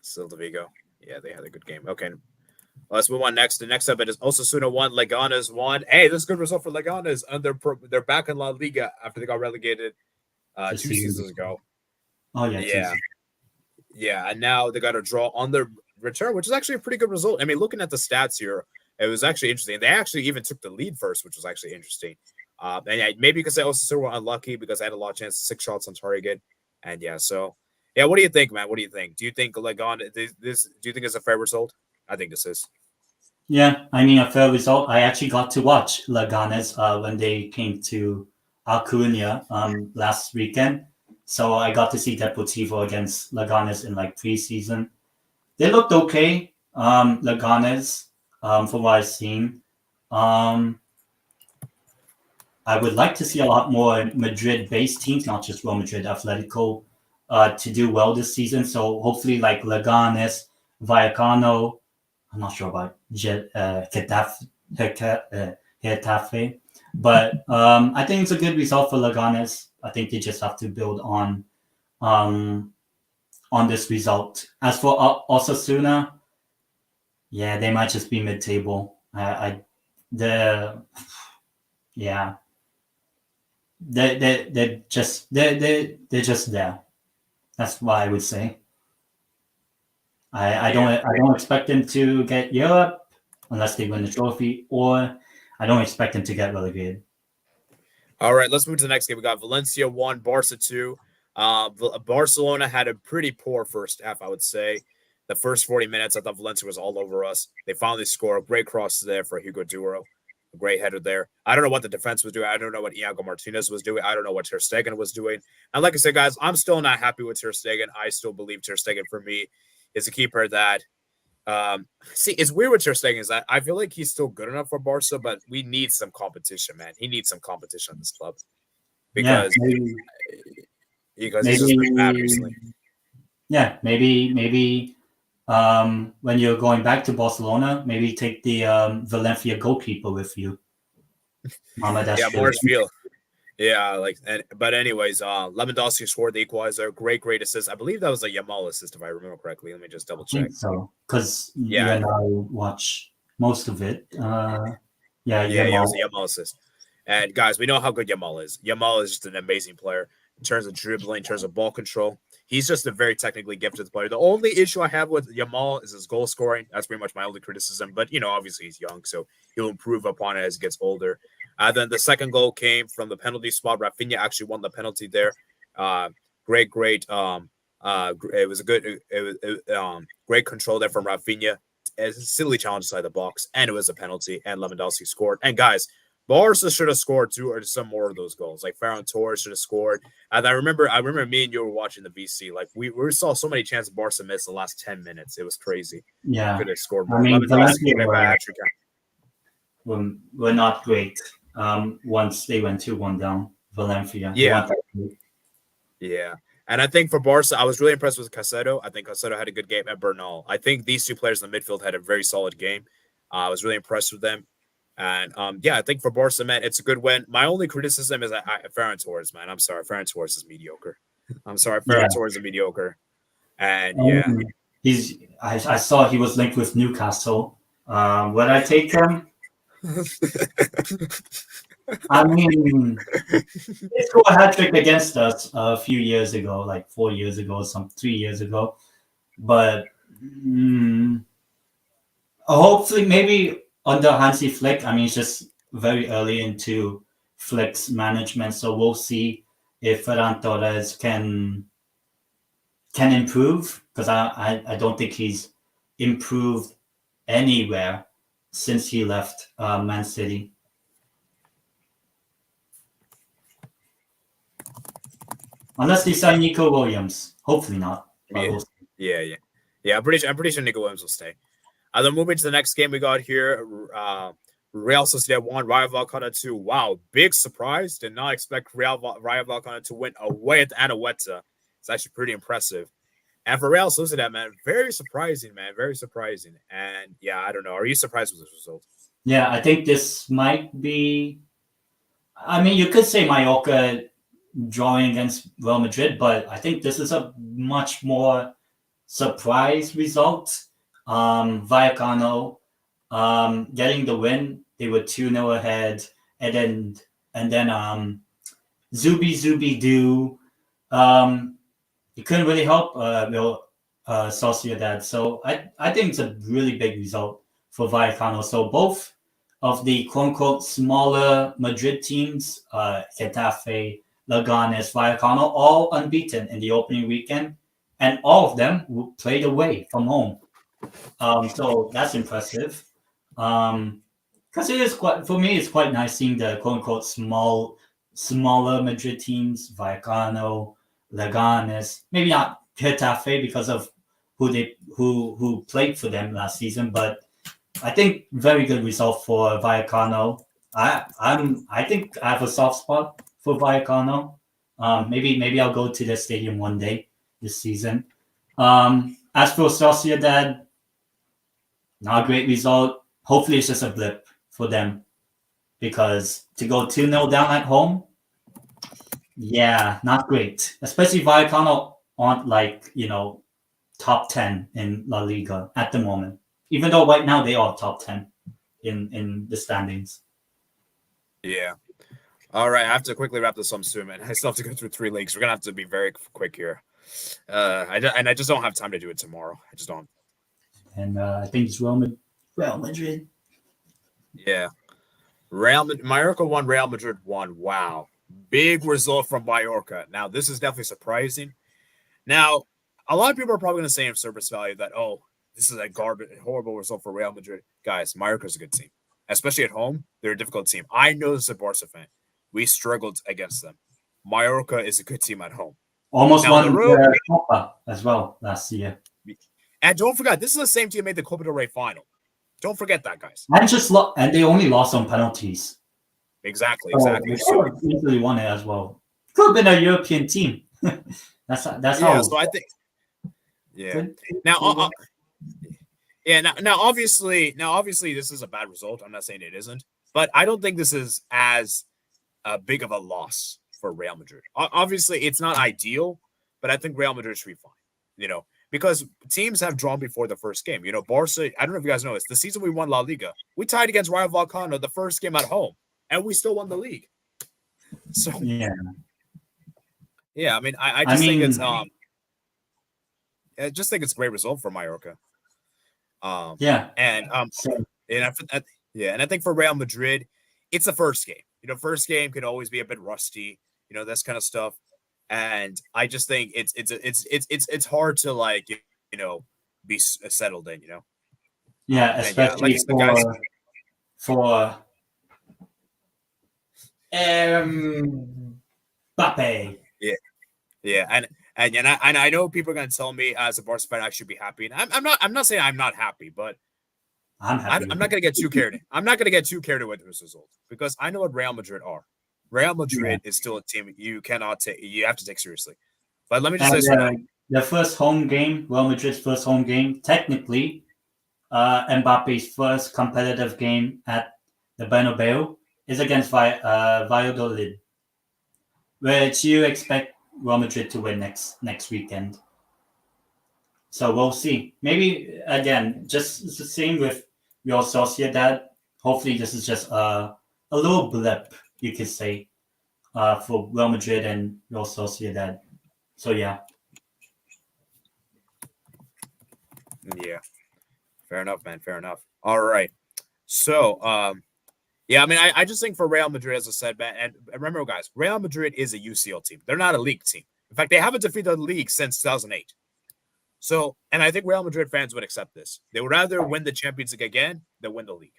Speaker 1: Celta Vigo. Yeah, they had a good game. Okay, let's move on next. The next up, it is Osasuna 1, Leganes 1. Hey, this is a good result for Leganes. And they're back in La Liga after they got relegated 2 seasons ago.
Speaker 2: Oh, yeah.
Speaker 1: Yeah, and now they got a draw on the return, which is actually a pretty good result. I mean, looking at the stats here, it was actually interesting. They actually even took the lead first, which was actually interesting. And yeah, maybe because they also were unlucky because I had a lot of chances, 6 shots on target. And yeah, so yeah, what do you think, man? What do you think? Do you think this? Do you think it's a fair result? I think this is.
Speaker 2: Yeah, I mean, a fair result. I actually got to watch Leganes when they came to Alcunia last weekend. So I got to see Deportivo against Leganes in like preseason. They looked okay, Leganes, from what I've seen. I would like to see a lot more Madrid-based teams, not just Real Madrid, Atletico, to do well this season. So hopefully, like Leganes, Vallecano. I'm not sure about Getafe, but I think it's a good result for Leganes. I think they just have to build on this result. As for Osasuna, yeah, they might just be mid-table. Yeah, they're just there. That's what I would say. I don't expect them to get Europe unless they win the trophy, or I don't expect them to get relegated.
Speaker 1: All right, let's move to the next game. We got Valencia 1, Barca 2. Barcelona had a pretty poor first half, I would say. The first 40 minutes, I thought Valencia was all over us. They finally score. A great cross there for Hugo Duro. A great header there. I don't know what the defense was doing. I don't know what Iago Martinez was doing. I don't know what Ter Stegen was doing. And like I said, guys, I'm still not happy with Ter Stegen. I still believe Ter Stegen, for me, is a keeper that see, it's weird with Ter Stegen is that I feel like he's still good enough for Barca, but we need some competition, man. He needs some competition in this club because
Speaker 2: maybe,
Speaker 1: he's just been bad recently.
Speaker 2: Yeah, maybe when you're going back to Barcelona, maybe take the Valencia goalkeeper with you.
Speaker 1: Yeah, Morris Field. Yeah, but anyways, Lewandowski scored the equalizer. Great assist. I believe that was a Yamal assist, if I remember correctly. Let me just double check.
Speaker 2: I think so, because you and I watch most of it.
Speaker 1: It was a Yamal assist. And guys, we know how good Yamal is. Yamal is just an amazing player in terms of dribbling, in terms of ball control. He's just a very technically gifted player. The only issue I have with Yamal is his goal scoring. That's pretty much my only criticism. But, obviously he's young, so he'll improve upon it as he gets older. Then the second goal came from the penalty spot. Rafinha actually won the penalty there. Great. It was a good, great control there from Rafinha. A silly challenge inside the box, and it was a penalty. And Lewandowski scored. And guys, Barca should have scored 2 or some more of those goals. Like Ferran Torres should have scored. And I remember me and you were watching the VC. Like we saw so many chances Barca missed in the last 10 minutes. It was crazy.
Speaker 2: Yeah,
Speaker 1: could have scored more.
Speaker 2: I mean, Valencia
Speaker 1: were
Speaker 2: not great. Once they went 2-1 down, Valencia.
Speaker 1: Yeah. And I think for Barca, I was really impressed with Caicedo. I think Caicedo had a good game at Bernal. I think these 2 players in the midfield had a very solid game. I was really impressed with them. And I think for Barca, man, it's a good win. My only criticism is Ferran Torres, man. I'm sorry, Ferran Torres is mediocre. Torres is mediocre. And
Speaker 2: I saw he was linked with Newcastle. Would I take him? I mean, they scored a hat trick against us a few years ago, like 4 years ago, 3 years ago. But hopefully, maybe under Hansi Flick. I mean, it's just very early into Flick's management, so we'll see if Ferran Torres can improve, because I don't think he's improved anywhere since he left Man City. Unless they sign Nico Williams. Hopefully not.
Speaker 1: Yeah. I'm pretty sure Nico Williams will stay. Then moving to the next game we got here, Real Sociedad 1, Rayo Vallecano 2. Wow, big surprise. Did not expect Rayo Vallecano to win away at the Anoeta. It's actually pretty impressive. And for Real Sociedad, man, very surprising, man. Very surprising. And yeah, I don't know. Are you surprised with this result?
Speaker 2: Yeah, I think this might be... I mean, you could say Mallorca drawing against Real Madrid, but I think this is a much more surprise result. Vallecano getting the win. They were 2-0 ahead, and then Zubi Doo. You couldn't really help Sociedad. So I think it's a really big result for Vallecano. So both of the quote-unquote smaller Madrid teams, Getafe, Leganes, Vallecano, all unbeaten in the opening weekend, and all of them played away from home. So that's impressive. Because it is quite, for me, it's quite nice seeing the quote-unquote smaller Madrid teams, Vallecano, Leganes, maybe not Getafe because of who played for them last season, but I think very good result for Vallecano. I think I have a soft spot for Vallecano. Maybe I'll go to the stadium one day this season. As for Sociedad, not a great result. Hopefully, it's just a blip for them because to go 2-0 down at home, yeah, not great. Especially Vallecano aren't top 10 in La Liga at the moment. Even though right now they are top 10 in the standings.
Speaker 1: Yeah. All right, I have to quickly wrap this up soon, man. I still have to go through 3 leagues. We're gonna have to be very quick here. I just don't have time to do it tomorrow. I just don't.
Speaker 2: And I think it's Real Madrid.
Speaker 1: Yeah. Mallorca won, Real Madrid won. Wow. Big result from Mallorca. Now, this is definitely surprising. Now, a lot of people are probably going to say in surface value that, oh, this is a horrible result for Real Madrid. Guys, Mallorca's a good team. Especially at home, they're a difficult team. I know this as a Barca fan. We struggled against them. Mallorca is a good team at home.
Speaker 2: Almost won the Copa as well last year.
Speaker 1: And don't forget, this is the same team that made the Copa del Rey final. Don't forget that, guys.
Speaker 2: And they only lost on penalties.
Speaker 1: Exactly.
Speaker 2: They easily won it as well. Could have been a European team. that's how.
Speaker 1: So I think. Yeah. Now, Now, obviously, this is a bad result. I'm not saying it isn't, but I don't think this is as big of a loss for Real Madrid. Obviously, it's not ideal, but I think Real Madrid should be fine. Because teams have drawn before the first game. Barca. I don't know if you guys know this. The season we won La Liga, we tied against Rayo Vallecano the first game at home, and we still won the league. So
Speaker 2: yeah.
Speaker 1: I mean, I think it's I just think it's a great result for Mallorca. And I think for Real Madrid, it's the first game. First game can always be a bit rusty. This kind of stuff. And I just think it's hard to be settled in.
Speaker 2: Yeah, especially for Mbappe.
Speaker 1: Yeah, and I know people are gonna tell me as a Barca fan I should be happy, and I'm not saying I'm not happy, but
Speaker 2: I'm happy.
Speaker 1: I'm not gonna get too carried. I'm not gonna get too carried away with this result because I know what Real Madrid are. Real Madrid is still a team you cannot take. You have to take seriously. But let me just say something.
Speaker 2: The first home game, Real Madrid's first home game, technically, Mbappe's first competitive game at the Bernabeu is against Valladolid, which you expect Real Madrid to win next weekend. So we'll see. Maybe again, just the same with Real Sociedad. Hopefully, this is just a little blip, you could say, for Real Madrid and Real Sociedad. So yeah.
Speaker 1: Yeah. Fair enough, man. Fair enough. All right. So, I mean, I just think for Real Madrid, as I said, man, and remember, guys, Real Madrid is a UCL team. They're not a league team. In fact, they haven't defeated the league since 2008. So, and I think Real Madrid fans would accept this. They would rather win the Champions League again than win the league.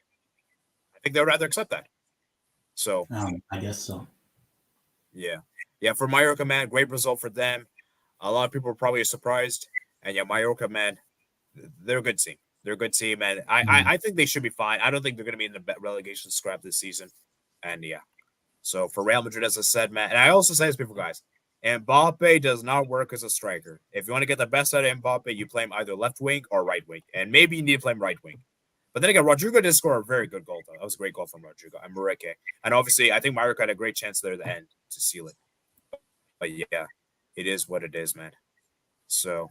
Speaker 1: I think they would rather accept that. So,
Speaker 2: I guess so.
Speaker 1: Yeah. For Mallorca, man, great result for them. A lot of people are probably surprised. And Mallorca, man, they're a good team. They're a good team, and I think they should be fine. I don't think they're going to be in the relegation scrap this season. And so for Real Madrid, as I said, man, and I also say this before, guys, Mbappe does not work as a striker. If you want to get the best out of Mbappe, you play him either left wing or right wing, and maybe you need to play him right wing. But then again, Rodrigo did score a very good goal, though. That was a great goal from Rodrigo and Murique. And obviously, I think Mallorca had a great chance there at the end to seal it. But it is what it is, man. So,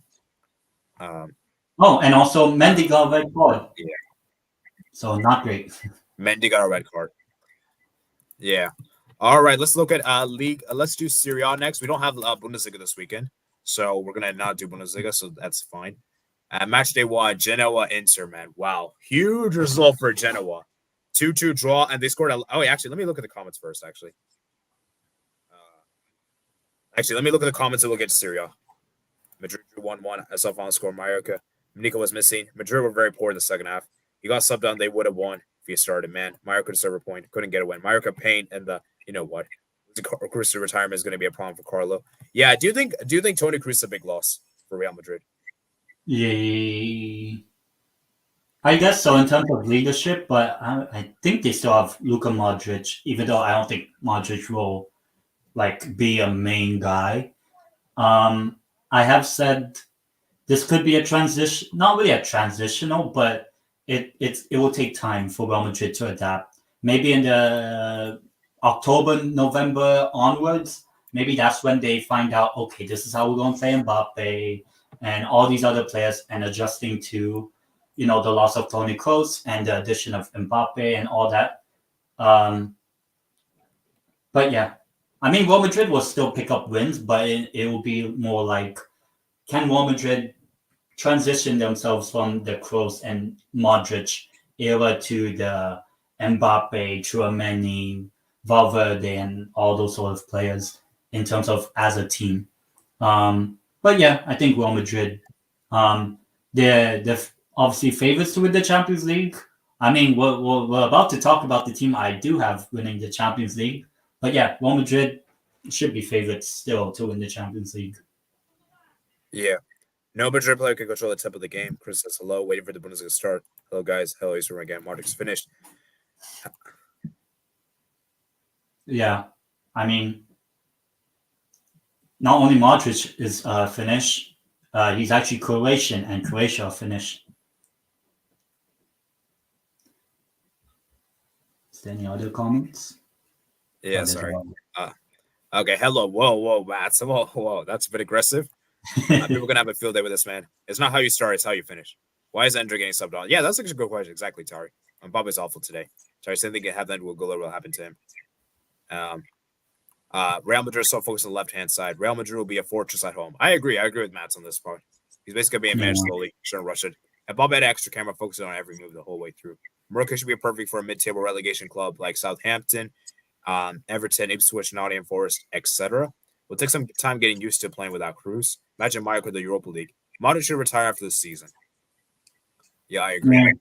Speaker 2: and also Mendy got a red card.
Speaker 1: Yeah.
Speaker 2: So not great.
Speaker 1: Mendy got a red card. Yeah. All right, let's look at League. Let's do Serie A next. We don't have Bundesliga this weekend, so we're going to not do Bundesliga, so that's fine. Match day 1, Genoa Inter, man. Wow. Huge result for Genoa. 2-2 draw, and they scored actually, let me look at the comments first, actually. Let me look at the comments and we'll get to Serie A. Madrid drew 1-1 as a final score. Mallorca. Nico was missing. Madrid were very poor in the second half. He got subbed on. They would have won if he started, man. Mallorca deserved a point. Couldn't get a win. Mallorca pain and you know what? The Cruz retirement is going to be a problem for Carlo. Yeah, do you think Toni Kroos is a big loss for Real Madrid?
Speaker 2: Yeah, I guess so in terms of leadership, but I think they still have Luka Modric, even though I don't think Modric will be a main guy. I have said this could be a transition, not really a transitional, but it will take time for Real Madrid to adapt. Maybe in the October, November onwards, maybe that's when they find out, okay, this is how we're going to play Mbappe and all these other players, and adjusting to, the loss of Toni Kroos and the addition of Mbappe and all that. But yeah, I mean, Real Madrid will still pick up wins, but it will be more like, can Real Madrid transition themselves from the Kroos and Modric era to the Mbappe, Tchouaméni, Valverde, and all those sort of players in terms of as a team. But yeah, I think Real Madrid, they're obviously favorites to win the Champions League. I mean, we're about to talk about the team I do have winning the Champions League. But yeah, Real Madrid should be favorites still to win the Champions League.
Speaker 1: Yeah. No Madrid player can control the tempo of the game. Chris says hello, waiting for the Bundesliga to start. Hello, guys. Hello, Eastern again. Martic's finished.
Speaker 2: Yeah. I mean, not only Modric is Finnish, he's actually Croatian, and Croatia are Finnish. Is there any other comments?
Speaker 1: Yeah, sorry. Okay, hello. Whoa, Matt. Whoa, that's a bit aggressive. People are going to have a field day with this, man. It's not how you start, it's how you finish. Why is Ender getting subbed on? Yeah, that's actually a good question. Exactly, Tari. Mbappe's awful today. Tari, same thing can happen with Gola will happen to him. Real Madrid is so focused on the left-hand side. Real Madrid will be a fortress at home. I agree with Matt on this part. He's basically being managed slowly. Shouldn't rush it. And Bob had extra camera focusing on every move the whole way through. Morocco should be perfect for a mid-table relegation club like Southampton, Everton, Ipswich, Nottingham Forest, etc. We'll take some time getting used to playing without Cruz. Imagine Mallorca with the Europa League. Modric should retire after this season. Yeah, I agree.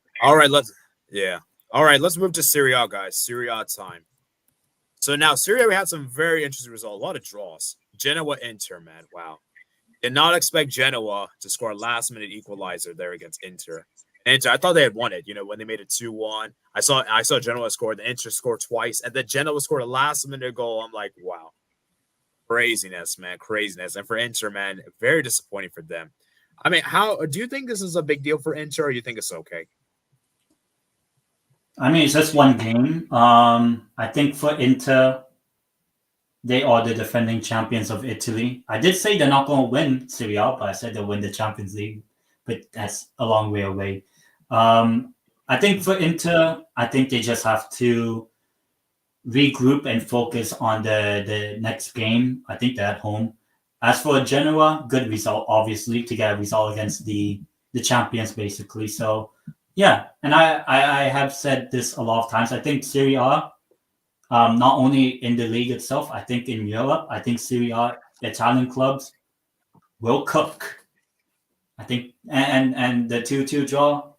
Speaker 1: Yeah. All right, let's move to Serie A, guys. Serie A time. So now Serie A, we had some very interesting results. A lot of draws. Genoa Inter, man. Wow. Did not expect Genoa to score a last-minute equalizer there against Inter. Inter, I thought they had won it, when they made it 2-1. I saw Genoa score, the Inter scored twice, and then Genoa scored a last-minute goal. I'm like, wow. Craziness, man. Craziness. And for Inter, man, very disappointing for them. I mean, how do you think this is a big deal for Inter, or you think it's okay?
Speaker 2: I mean, it's just one game. I think for Inter, they are the defending champions of Italy. I did say they're not going to win Serie A, but I said they'll win the Champions League. But that's a long way away. I think for Inter, I think they just have to regroup and focus on the next game. I think they're at home. As for Genoa, good result, obviously, to get a result against the champions, basically. So, yeah. And I have said this a lot of times. I think Serie A, not only in the league itself, I think in Europe, I think Serie A, Italian clubs will cook. I think, and the 2-2 draw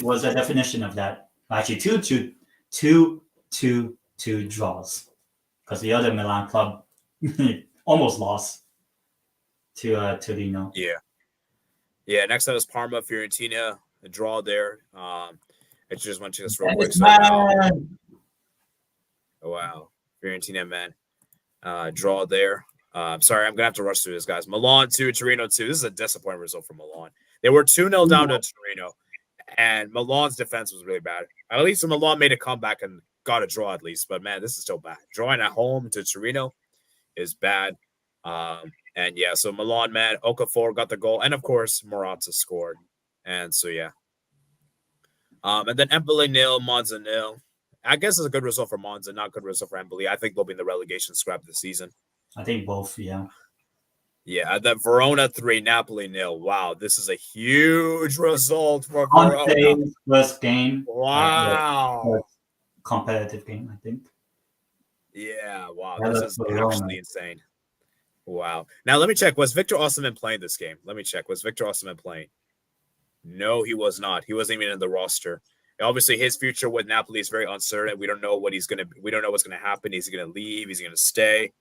Speaker 2: was a definition of that. Actually, 2-2 draws, because the other Milan club almost lost to Torino.
Speaker 1: Yeah. Next up is Parma, Fiorentina, a draw there. It just went to this real quick. Oh, wow. Fiorentina, man. Draw there. Sorry, I'm going to have to rush through this, guys. Milan 2, Torino 2. This is a disappointing result for Milan. They were 2-0 down to Torino, and Milan's defense was really bad. At least Milan made a comeback and got a draw at least, but, man, this is still bad. Drawing at home to Torino is bad. And, yeah, so Milan, man, Okafor got the goal, and, of course, Morata scored. And so, yeah. And then Empoli 0, Monza 0. I guess it's a good result for Monza, not a good result for Empoli. I think they'll be in the relegation scrap this season.
Speaker 2: I think both, yeah.
Speaker 1: Yeah, the Verona 3, Napoli 0. Wow, this is a huge result for Verona.
Speaker 2: Conte's first game.
Speaker 1: Wow.
Speaker 2: First competitive game, I think.
Speaker 1: Yeah, wow, this
Speaker 2: Hellas
Speaker 1: is
Speaker 2: Verona.
Speaker 1: actually insane. Wow. Now let me check. Was Victor Osimhen playing this game? Let me check. Was Victor Osimhen playing? No, he was not. He wasn't even in the roster. Obviously, his future with Napoli is very uncertain. We don't know what he's gonna. We don't know what's gonna happen. Is he gonna leave? Is he gonna stay?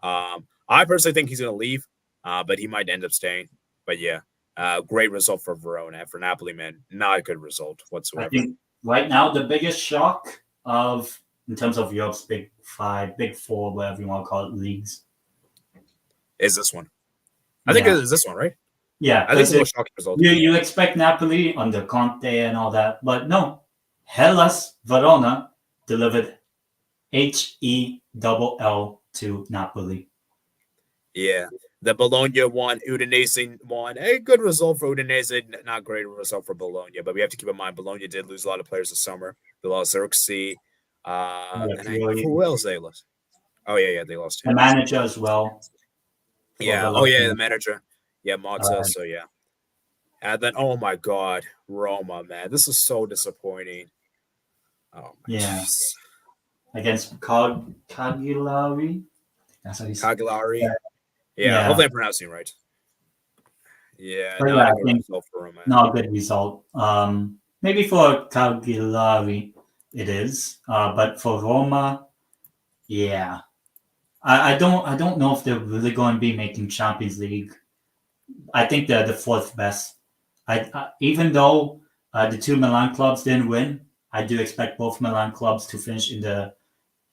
Speaker 1: I personally think he's gonna leave, but he might end up staying. But yeah, great result for Verona. For Napoli, man, not a good result
Speaker 2: I
Speaker 1: whatsoever.
Speaker 2: think right now the biggest shock in terms of Europe's big five, big four, whatever you want to call it, leagues.
Speaker 1: Is this one? I think it is this one, right?
Speaker 2: Yeah,
Speaker 1: I think it's the most shocking result.
Speaker 2: You expect Napoli under Conte and all that, but no. Hellas Verona delivered HELL to Napoli.
Speaker 1: Yeah. The Bologna won, Udinese won. A good result for Udinese, not great result for Bologna, but we have to keep in mind Bologna did lose a lot of players this summer. They lost Xerxes, who else they lost? Oh yeah, they lost him.
Speaker 2: The manager as well.
Speaker 1: Yeah. Oh yeah, the manager. Yeah, Motta. So yeah. And then oh my God, Roma, man, this is so disappointing. Oh my
Speaker 2: geez. Against Cagliari.
Speaker 1: That's how you say Cagliari. Yeah, hopefully I'm pronouncing it right. Yeah,
Speaker 2: not a good result for Roma. Not a good result. Maybe for Cagliari it is, but for Roma, yeah. I don't know if they're really going to be making Champions League. I think they're the fourth best. Even though the two Milan clubs didn't win, I do expect both Milan clubs to finish in the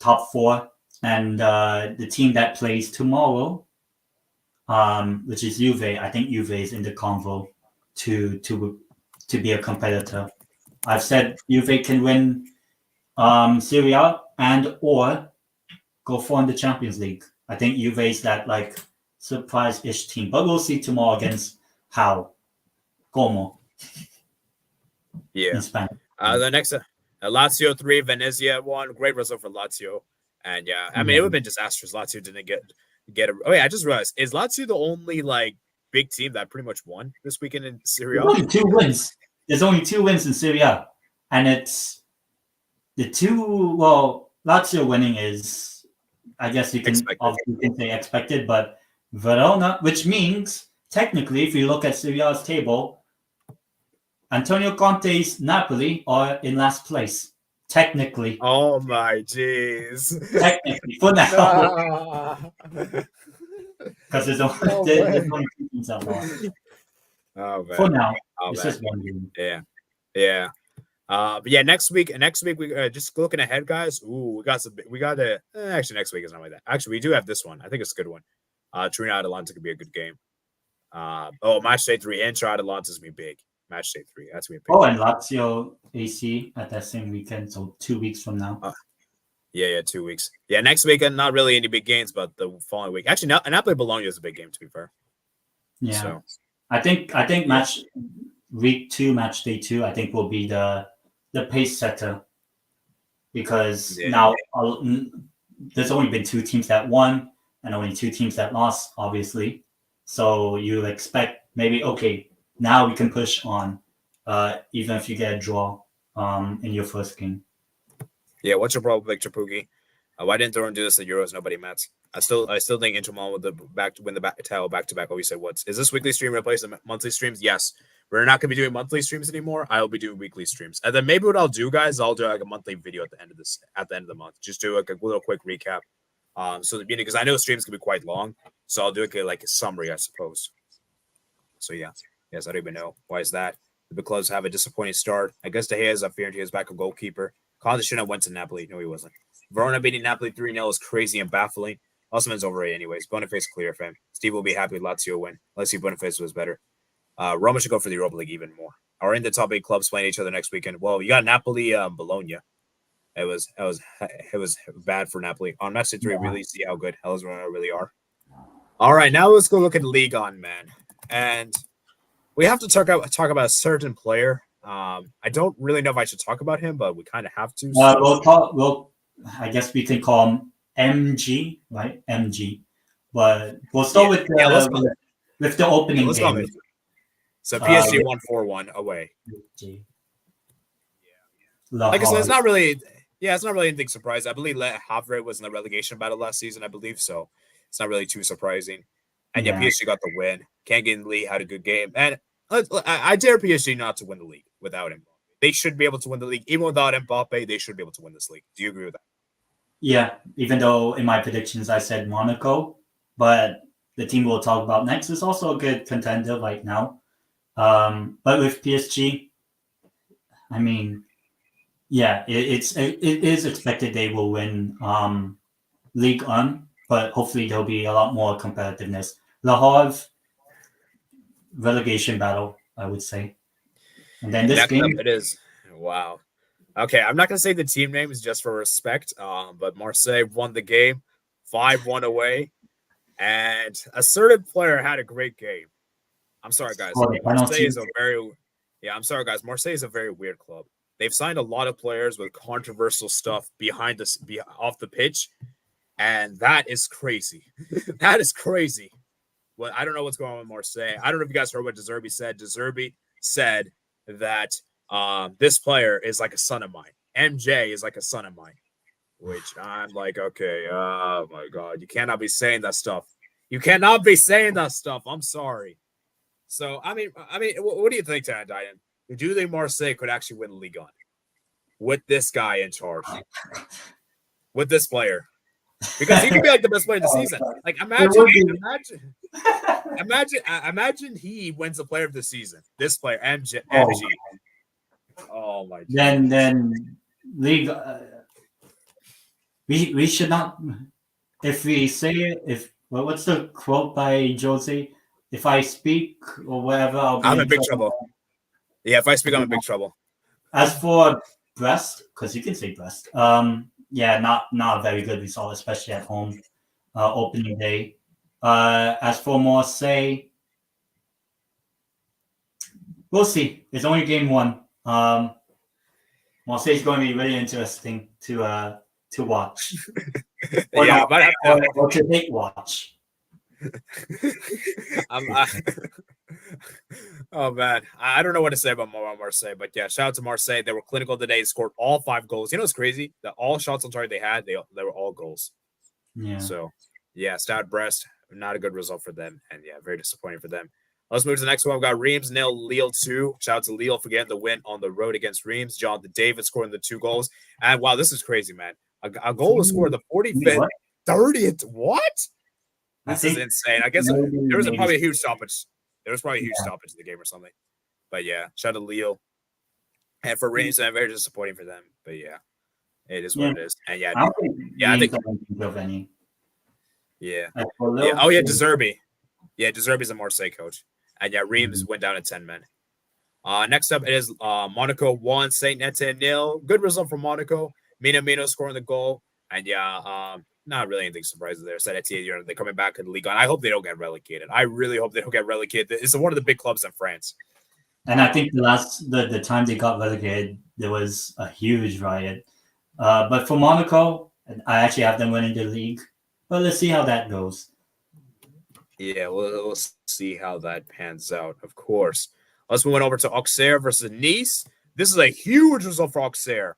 Speaker 2: top four. And the team that plays tomorrow, which is Juve, I think Juve is in the convo to be a competitor. I've said Juve can win Serie A and or go for in the Champions League. I think Juve is that like surprise-ish team, but we'll see tomorrow against Como.
Speaker 1: Yeah. In Spanish. The next Lazio 3, Venezia 1. Great result for Lazio. And yeah, I mean it would have been disastrous. Lazio didn't get a. Oh yeah, I just realized, is Lazio the only like big team that pretty much won this weekend in Serie A?
Speaker 2: There's only 2 wins. There's only 2 wins in Serie A, and it's the 2. Well, Lazio winning is, I guess you can say expected, but Verona, which means technically, if you look at Serie A's table, Antonio Conte's Napoli are in last place. Technically.
Speaker 1: Oh my jeez.
Speaker 2: Technically, for now. Because there's only 2 teams that lost.
Speaker 1: Oh man.
Speaker 2: For now, it's just one game.
Speaker 1: Yeah. But yeah, next week we just looking ahead, guys. Ooh, actually next week is not like that. Actually, we do have this one. I think it's a good one. Torino Atalanta could be a good game. Match day 3, Inter Atalanta is gonna be big. Match day 3. That's gonna be big.
Speaker 2: Oh, and Lazio AC at that same weekend, so 2 weeks from now.
Speaker 1: Yeah, 2 weeks. Yeah, next weekend, not really any big games, but the following week. Actually, Napoli Bologna is a big game, to be fair.
Speaker 2: Yeah. So, I think match week 2, match day 2, I think will be the pace setter, because now there's only been 2 teams that won and only 2 teams that lost, obviously. So you expect maybe, okay, now we can push on, even if you get a draw in your first game.
Speaker 1: Yeah, what's your problem, Victor Poogie? Why didn't Thorin do this at Euros? Nobody met. I still think Inter Milan with win the title back to back. Always said, is this weekly stream replace the monthly streams? Yes. We're not going to be doing monthly streams anymore. I'll be doing weekly streams. And then maybe what I'll do, guys, I'll do like a monthly video at the end of the month. Just do like a little quick recap. So the beginning, because I know streams can be quite long. So I'll do like a summary, I suppose. So yeah. Yes, I don't even know. Why is that? The big clubs have a disappointing start. I guess De Gea is up here and he is back a goalkeeper. Conte shouldn't have went to Napoli. No, he wasn't. Verona beating Napoli 3-0 is crazy and baffling. Osman's overrated anyways. Boniface clear for him. Steve will be happy with Lazio win. Let's see if Boniface was better. Roma should go for the Europa League even more. Are in the top 8 clubs playing each other next weekend? Well, you got Napoli, Bologna. It was bad for Napoli. On match day 3, really see how good Hellas Verona really are. All right, now let's go look at Ligue on, man. And we have to talk about a certain player. I don't really know if I should talk about him, but we kind of have to.
Speaker 2: I guess we can call him MG, right? MG. But we'll start with the opening
Speaker 1: let's go
Speaker 2: game.
Speaker 1: midfield. So PSG won 4-1 away. Like I said, it's not really anything surprising. I believe Havre was in the relegation battle last season, I believe, so it's not really too surprising. And PSG got the win. Kangin Lee had a good game. And I dare PSG not to win the league without him. They should be able to win the league. Even without Mbappe, they should be able to win this league. Do you agree with that?
Speaker 2: Yeah, even though in my predictions I said Monaco, but the team we'll talk about next is also a good contender right now. But with PSG, I mean, yeah, it is expected they will win Ligue 1, but hopefully there'll be a lot more competitiveness. Le Havre, relegation battle, I would say. And then this game,
Speaker 1: it is. Wow. Okay, I'm not going to say the team names just for respect, but Marseille won the game 5-1 away, and a certain player had a great game. I'm sorry, guys. Marseille is I'm sorry, guys. Marseille is a very weird club. They've signed a lot of players with controversial stuff off the pitch, and that is crazy. That is crazy. Well, I don't know what's going on with Marseille. I don't know if you guys heard what De Zerbi said. De Zerbi said that this player is like a son of mine. MJ is like a son of mine, which I'm like, okay, oh my God, you cannot be saying that stuff. You cannot be saying that stuff. I'm sorry. So, I mean, what do you think, Tan Diane? Do you think Marseille could actually win the Ligue 1 with this guy in charge, with this player? Because he could be like the best player of the season. Like, imagine he wins the player of the season. This player, MG. Oh my God.
Speaker 2: Then League. We should not. If we say it, what's the quote by Jose? If I speak or whatever,
Speaker 1: I'm in big trouble. Yeah, if I speak, I'm in big trouble.
Speaker 2: As for Brest, because you can say Brest, not a very good result, especially at home, opening day. As for Marseille, we'll see. It's only game one. Marseille is going to be really interesting to watch. Or to hate watch.
Speaker 1: Oh man, I don't know what to say about Marseille, but yeah, shout out to Marseille. They were clinical today. Scored all 5 goals. You know what's crazy? That all shots on target they had, they were all goals.
Speaker 2: Yeah.
Speaker 1: So yeah, Stade Brest, not a good result for them, and yeah, very disappointing for them. Let's move to the next one. We've got Reims 0, Lille 2. Shout out to Lille for getting the win on the road against Reims. Jonathan David scoring the 2 goals. And wow, this is crazy, man. A goal was scored the 45th, 30th. What? This is insane. I guess there was probably a huge stoppage. There was probably a huge stoppage in the game or something. But yeah, shout out to Lille. And for Reims, I'm very disappointing for them. But yeah, it is what it is. And yeah, I think
Speaker 2: of any.
Speaker 1: Yeah. Oh yeah, De Zerbi. Yeah, De Zerbi's a Marseille coach. And yeah, Reims went down to 10 men. Next up, it is Monaco 1, Saint Etienne 0. Good result for Monaco. Minamino scoring the goal. And yeah, not really anything surprising there. Saint Etienne, they're coming back in the league. I hope they don't get relegated. I really hope they don't get relegated. It's one of the big clubs in France.
Speaker 2: And I think the time they got relegated, there was a huge riot. But for Monaco, I actually have them winning the league. But let's see how that goes.
Speaker 1: Yeah, we'll see how that pans out, of course. Let's move on over to Auxerre versus Nice. This is a huge result for Auxerre.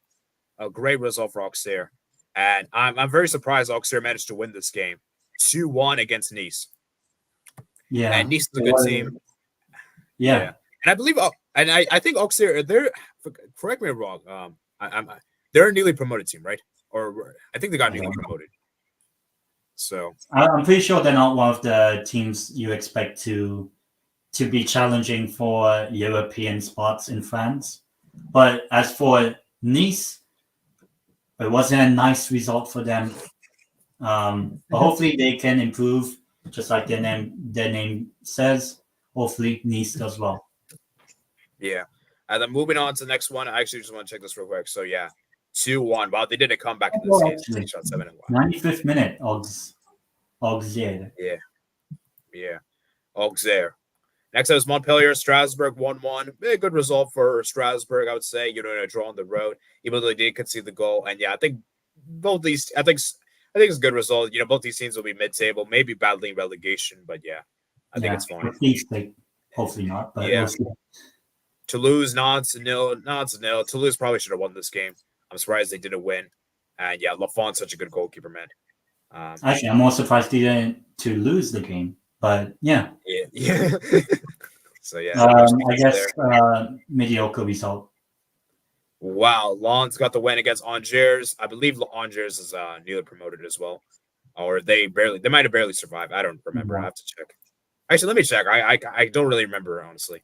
Speaker 1: A great result for Auxerre. And I'm very surprised Auxerre managed to win this game. 2-1 against Nice.
Speaker 2: Yeah.
Speaker 1: And Nice is a good team.
Speaker 2: Yeah.
Speaker 1: And I believe, I think Auxerre, correct me if I'm wrong, they're a newly promoted team, right? Or I think they got newly promoted. So
Speaker 2: I'm pretty sure they're not one of the teams you expect to be challenging for European spots in France. But as for Nice, it wasn't a nice result for them. But hopefully they can improve, just like their name says. Hopefully Nice does well. Yeah.
Speaker 1: And then moving on to the next one, I actually just want to check this real quick. So yeah, 2-1. Wow, they did a comeback in this game.
Speaker 2: 95th minute, Auxerre.
Speaker 1: Yeah. Auxerre. Next up is Montpellier, Strasbourg 1-1. A good result for Strasbourg, I would say. A draw on the road. Even though they did concede the goal. And yeah, I think I think it's a good result. Both these teams will be mid-table, maybe battling relegation, but yeah, I think it's fine.
Speaker 2: Hopefully not, but
Speaker 1: Yeah.
Speaker 2: we'll see.
Speaker 1: Toulouse, nods to nil. Toulouse probably should have won this game. I'm surprised they didn't win. And yeah, Lafont's such a good goalkeeper, man.
Speaker 2: Actually, I'm more surprised they didn't to lose the game, but yeah.
Speaker 1: Yeah. So yeah,
Speaker 2: I guess mediocre result.
Speaker 1: Wow, Lens got the win against Angers. I believe Angers is newly promoted as well, or they might have barely survived. I don't remember. I have to check. Actually, let me check. I don't really remember, honestly.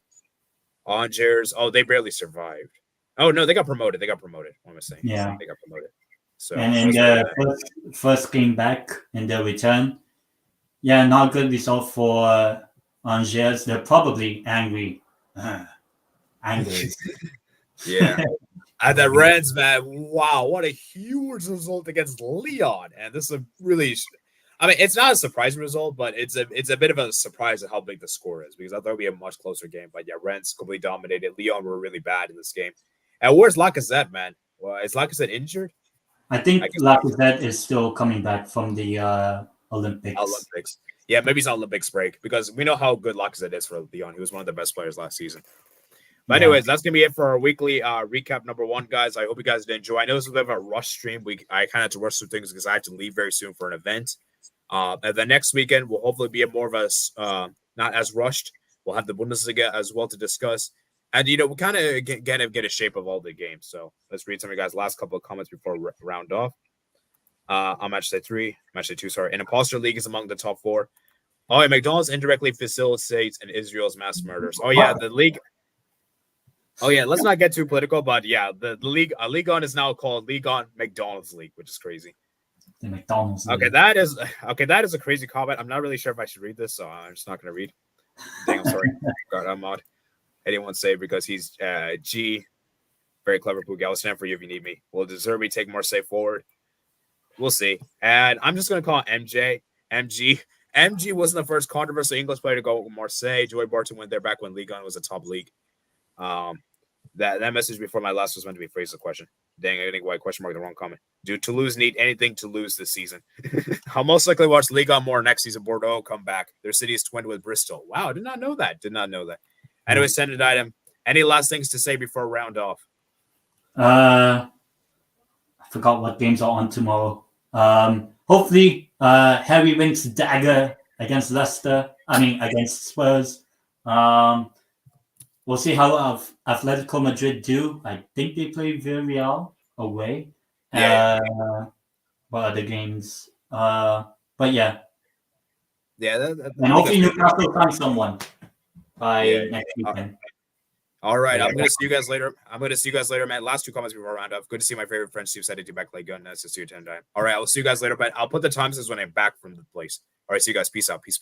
Speaker 1: Angers, they barely survived. Oh no, they got promoted. What am I saying?
Speaker 2: Yeah,
Speaker 1: they got promoted. So
Speaker 2: and in the first game back in the return, not good result for Angers. They're probably angry. Angry.
Speaker 1: Yeah. And the Rennes, man, wow, what a huge result against Lyon. And this is it's not a surprising result, but it's a bit of a surprise at how big the score is, because I thought it would be a much closer game. But yeah, Rennes completely dominated. Lyon were really bad in this game. And where's Lacazette, man? Well, is Lacazette injured?
Speaker 2: I think Lacazette is still coming back from the Olympics.
Speaker 1: Yeah, maybe it's not Olympics break, because we know how good Lacazette is for Lyon. He was one of the best players last season. But anyways, that's going to be it for our weekly recap number 1, guys. I hope you guys did enjoy. I know this was a bit of a rush stream. I kind of had to rush through things because I have to leave very soon for an event. And the next weekend will hopefully be more of a not as rushed. We'll have the Bundesliga as well to discuss. And, we'll kind of get a shape of all the games. So let's read some of you guys' last couple of comments before we round off. On match day 3, match day 2, sorry. An imposter league is among the top 4. Oh, yeah, McDonald's indirectly facilitates in Israel's mass murders. Oh, yeah, the league. Oh, yeah, let's not get too political, but yeah, the league, Ligue 1 is now called Ligue 1 McDonald's League, which is crazy.
Speaker 2: The McDonald's
Speaker 1: League. That is a crazy comment. I'm not really sure if I should read this, so I'm just not going to read. Dang, I'm sorry. God, I'm out. Anyone say because he's G. Very clever, Poogie. I'll stand for you if you need me. Will Deserby take Marseille forward? We'll see. And I'm just going to call MJ. MG wasn't the first controversial English player to go with Marseille. Joey Barton went there back when Ligue 1 was a top league. That message before my last was meant to be phrased a question. Dang, I think why question mark the wrong comment. Do Toulouse need anything to lose this season? I'll most likely watch Ligue 1 more next season. Bordeaux come back. Their city is twinned with Bristol. Wow, did not know that. Anyway, send it item. Any last things to say before round off?
Speaker 2: I forgot what games are on tomorrow. Hopefully, Harry wins dagger against Leicester. Against Spurs. We'll see how Atletico Madrid do. I think they play Villarreal away. What other games? But yeah.
Speaker 1: Yeah.
Speaker 2: And hopefully Newcastle find someone by next weekend.
Speaker 1: All right. I'm going to see you guys later. Man. Last 2 comments before I round up. Good to see my favorite French Steve said to back like gun. Nice to see you 10 times. All right. I'll see you guys later, but I'll put the times when I'm back from the place. All right. See you guys. Peace out. Peace.